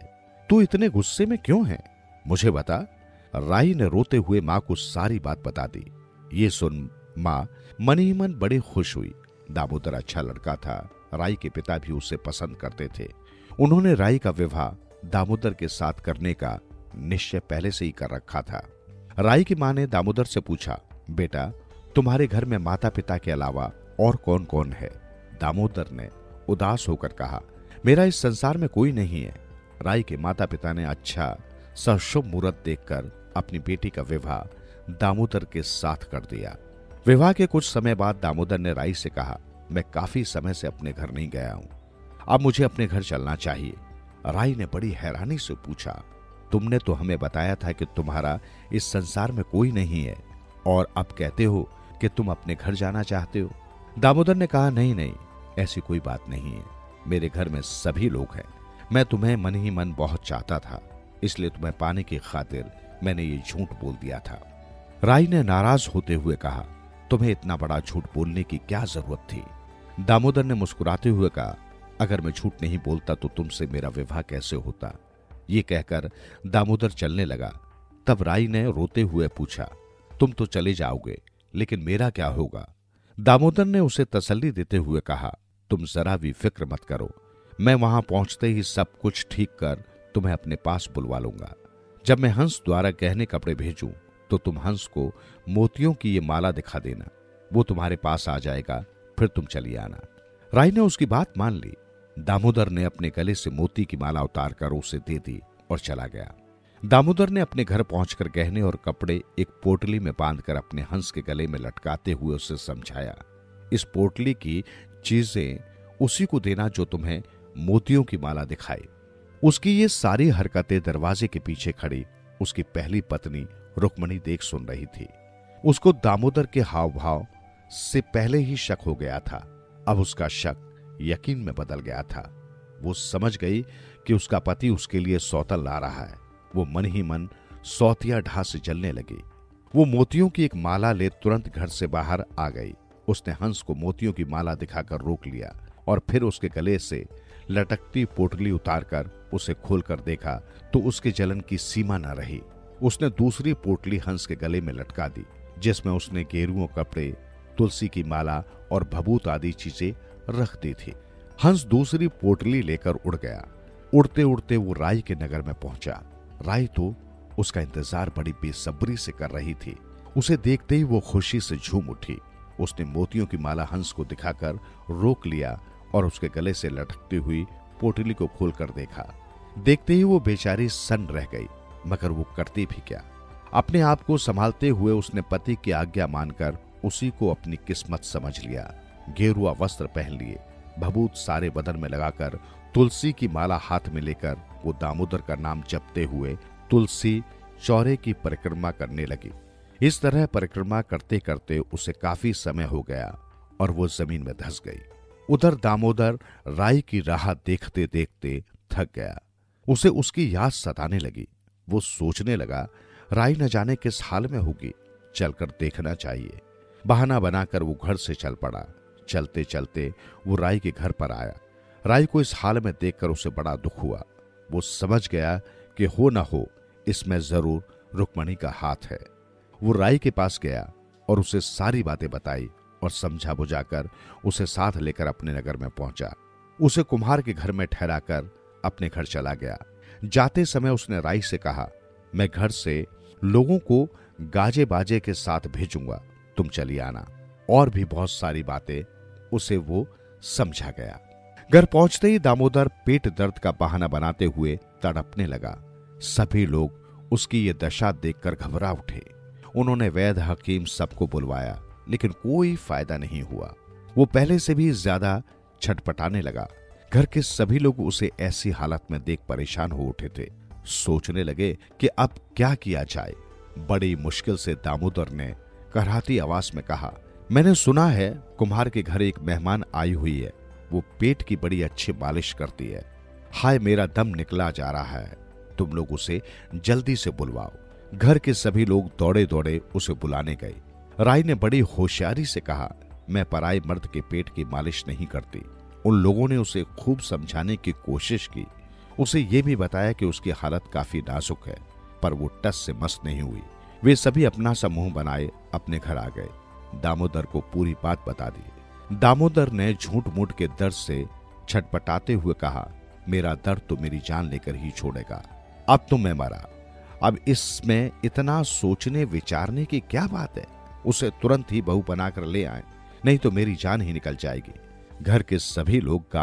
तू इतने गुस्से में क्यों है, मुझे बता। राई ने रोते हुए मां को सारी बात बता दी। ये सुन मां मन ही मन बड़ी खुश हुई। दामोदर अच्छा लड़का था। राई के पिता भी उसे पसंद करते थे। उन्होंने राई का विवाह दामोदर के साथ करने का निश्चय पहले से ही कर रखा था। राई की मां ने दामोदर से पूछा, बेटा, तुम्हारे घर में माता पिता के अलावा और कौन कौन है? दामोदर ने उदास होकर कहा, मेरा इस संसार में कोई नहीं है। राई के माता पिता ने अच्छा सशुभ मुहूर्त देखकर अपनी बेटी का विवाह दामोदर के साथ कर दिया। विवाह के कुछ समय बाद दामोदर ने राई से कहा, मैं काफी समय से अपने घर नहीं गया हूं, अब मुझे अपने घर चलना चाहिए। राई ने बड़ी हैरानी से पूछा, तुमने तो हमें बताया था कि तुम्हारा इस संसार में कोई नहीं है, और अब कहते हो कि तुम अपने घर जाना चाहते हो। दामोदर ने कहा, नहीं नहीं, ऐसी कोई बात नहीं है। मेरे घर में सभी लोग हैं। मैं तुम्हें मन ही मन बहुत चाहता था, इसलिए तुम्हें पाने की खातिर मैंने ये झूठ बोल दिया था। राई ने नाराज होते हुए कहा, तुम्हें इतना बड़ा झूठ बोलने की क्या जरूरत थी? दामोदर ने मुस्कुराते हुए कहा, अगर मैं झूठ नहीं बोलता तो तुमसे मेरा विवाह कैसे होता? ये कहकर दामोदर चलने लगा। तब राई ने रोते हुए पूछा, तुम तो चले जाओगे, लेकिन मेरा क्या होगा? दामोदर ने उसे तसल्ली देते हुए कहा, तुम जरा भी फिक्र मत करो, मैं वहां पहुंचते ही सब कुछ ठीक कर तुम्हें अपने पास बुलवा लूंगा। जब मैं हंस द्वारा गहने कपड़े भेजूं तो तुम हंस को मोतियों की ये माला दिखा देना, वो तुम्हारे पास आ जाएगा, फिर तुम चली आना। राई ने उसकी बात मान ली। दामोदर ने अपने गले से मोती की माला उतारकर उसे दे दी और चला गया। दामोदर ने अपने घर पहुंचकर गहने और कपड़े एक पोटली में बांधकर अपने हंस के गले में लटकाते हुए उसे समझाया, इस पोटली की चीजें उसी को देना जो तुम्हें मोतियों की माला दिखाए। उसकी ये सारी हरकतें दरवाजे के पीछे खड़ी उसकी पहली पत्नी रुक्मणी देख सुन रही थी। उसको दामोदर के हाव भाव से पहले ही शक हो गया था। अब उसका शक यकीन में बदल गया था। वो समझ गई कि उसका पति उसके लिए सौतन ला रहा है। वो मन ही मन सौतिया ढा से जलने लगी। वो मोतियों की एक माला ले तुरंत घर से बाहर आ गई। उसने हंस को मोतियों की माला दिखाकर रोक लिया और फिर उसके गले से लटकती पोटली उतारकर उसे खोलकर देखा तो उसके जलन की सीमा न रही। उसने दूसरी पोटली हंस के गले में लटका दी, जिसमें उसने गेरुओं कपड़े, तुलसी की माला और भभूत आदि चीजें रख दी थी। हंस दूसरी पोटली लेकर उड़ गया। उड़ते उड़ते वो राई के नगर में पहुंचा। राई तो उसका इंतजार बड़ी बेसब्री से कर रही थी। उसे देखते ही वो खुशी से झूम उठी। उसने मोतियों की माला हंस को दिखाकर रोक लिया और उसके गले से लटकती हुई पोटली को खोलकर देखा। देखते ही वो बेचारी सन्न रह गई, मगर वो करती भी क्या। अपने आप को संभालते हुए उसने पति की आज्ञा मानकर उसी को अपनी किस्मत समझ लिया। गेरुआ वस्त्र पहन लिए, भभूत सारे बदन में लगाकर, तुलसी की माला हाथ में लेकर वो दामोदर का नाम जपते हुए तुलसी चौरे की परिक्रमा करने लगी। इस तरह परिक्रमा करते करते उसे काफी समय हो गया और वो जमीन में धंस गई। उधर दामोदर राई की राह देखते देखते थक गया। उसे उसकी याद सताने लगी। वो सोचने लगा, राई न जाने किस हाल में होगी, चलकर देखना चाहिए। बहाना बनाकर वो घर से चल पड़ा। चलते चलते वो राई के घर पर आया। राई को इस हाल में देखकर उसे बड़ा दुख हुआ। वो समझ गया कि हो न हो इसमें जरूर रुक्मणी का हाथ है। वो राई के पास गया और उसे सारी बातें बताई और समझा बुझाकर उसे साथ लेकर अपने नगर में पहुंचा। उसे कुम्हार के घर में ठहराकर अपने घर चला गया। जाते समय उसने राई से कहा, मैं घर से लोगों को गाजे बाजे के साथ भेजूंगा, तुम चली आना। और भी बहुत सारी बातें उसे वो समझा गया। घर पहुंचते ही दामोदर पेट दर्द का बहाना बनाते हुए तड़पने लगा। सभी लोग उसकी ये दशा देखकर घबरा उठे। उन्होंने वैद्य हकीम सबको बुलवाया, लेकिन कोई फायदा नहीं हुआ। वो पहले से भी ज्यादा छटपटाने लगा। घर के सभी लोग उसे ऐसी हालत में देख परेशान हो उठे थे। सोचने लगे कि अब क्या किया जाए। बड़ी मुश्किल से दामोदर ने करहाती आवाज में कहा, मैंने सुना है कुम्हार के घर एक मेहमान आई हुई है। वो पेट की बड़ी अच्छी मालिश करती है। हाय, मेरा दम निकला जा रहा है। तुम लोग उसे जल्दी से बुलवाओ। घर के सभी लोग दौड़े दौड़े उसे बुलाने गए। राई ने बड़ी होशियारी से कहा, मैं पराये मर्द के पेट की मालिश नहीं करती। उन लोगों ने उसे खूब समझाने की कोशिश की। उसे ये भी बताया कि उसकी हालत काफी नाजुक है, पर वो टस से मस नहीं हुई। वे सभी अपना सा मुंह बनाए अपने घर आ गए। दामोदर को पूरी बात बता दी। दामोदर ने झूठ मूठ के दर्द से छटपटाते हुए कहा, मेरा दर्द तो मेरी जान लेकर ही छोड़ेगा। अब तो मैं मरा। अब इसमें इतना सोचने विचारने की क्या बात है। उसे तुरंत ही बहू बनाकर ले आए, नहीं तो मेरी जान ही निकल जाएगी। घर के सभी लोग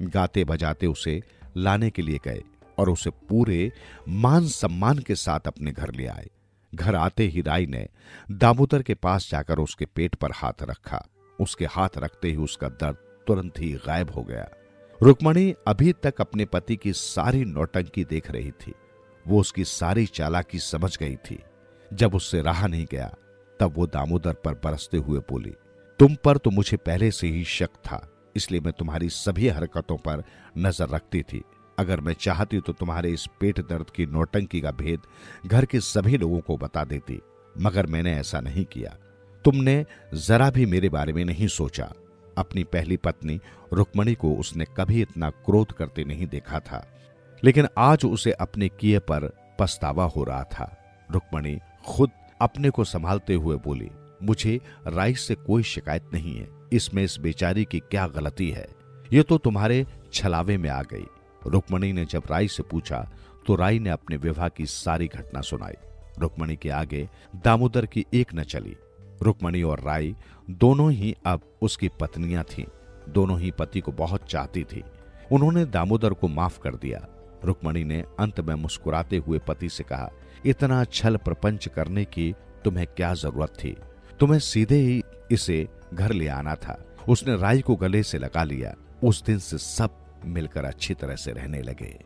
गाते बजाते उसे लाने के लिए गए और उसे पूरे मान सम्मान के साथ अपने घर ले आए। घर आते ही राई ने दामोदर के पास जाकर उसके पेट पर हाथ रखा। उसके हाथ रखते ही उसका दर्द तुरंत ही गायब हो गया। रुक्मणी अभी तक अपने पति की सारी नौटंकी देख रही थी। वो उसकी सारी चालाकी समझ गई थी। जब उससे रहा नहीं गया, तब वो दामोदर पर बरसते हुए बोली, तुम पर तो मुझे पहले से ही शक था, इसलिए मैं तुम्हारी सभी हरकतों पर नजर रखती थी। अगर मैं चाहती तो तुम्हारे इस पेट दर्द की नौटंकी का भेद घर के सभी लोगों को बता देती, मगर मैंने ऐसा नहीं किया। तुमने जरा भी मेरे बारे में नहीं सोचा। अपनी पहली पत्नी रुक्मणी को उसने कभी इतना क्रोध करते नहीं देखा था, लेकिन आज उसे अपने किए पर पछतावा हो रहा था। रुक्मणी खुद अपने को संभालते हुए बोली, मुझे राई से कोई शिकायत नहीं है। इसमें इस बेचारी की क्या गलती है? ये तो तुम्हारे छलावे में आ गई। रुक्मणी ने जब राई से पूछा तो राई ने अपने विवाह की सारी घटना सुनाई। रुक्मणी के आगे दामोदर की एक न चली। रुक्मणी और राई दोनों ही अब उसकी पत्नियां थीं। दोनों ही पति को बहुत चाहती थी। उन्होंने दामोदर को माफ कर दिया। रुक्मणी ने अंत में मुस्कुराते हुए पति से कहा, इतना छल प्रपंच करने की तुम्हें क्या जरूरत थी? तुम्हें सीधे ही इसे घर ले आना था। उसने राई को गले से लगा लिया। उस दिन से सब मिलकर अच्छी तरह से रहने लगे।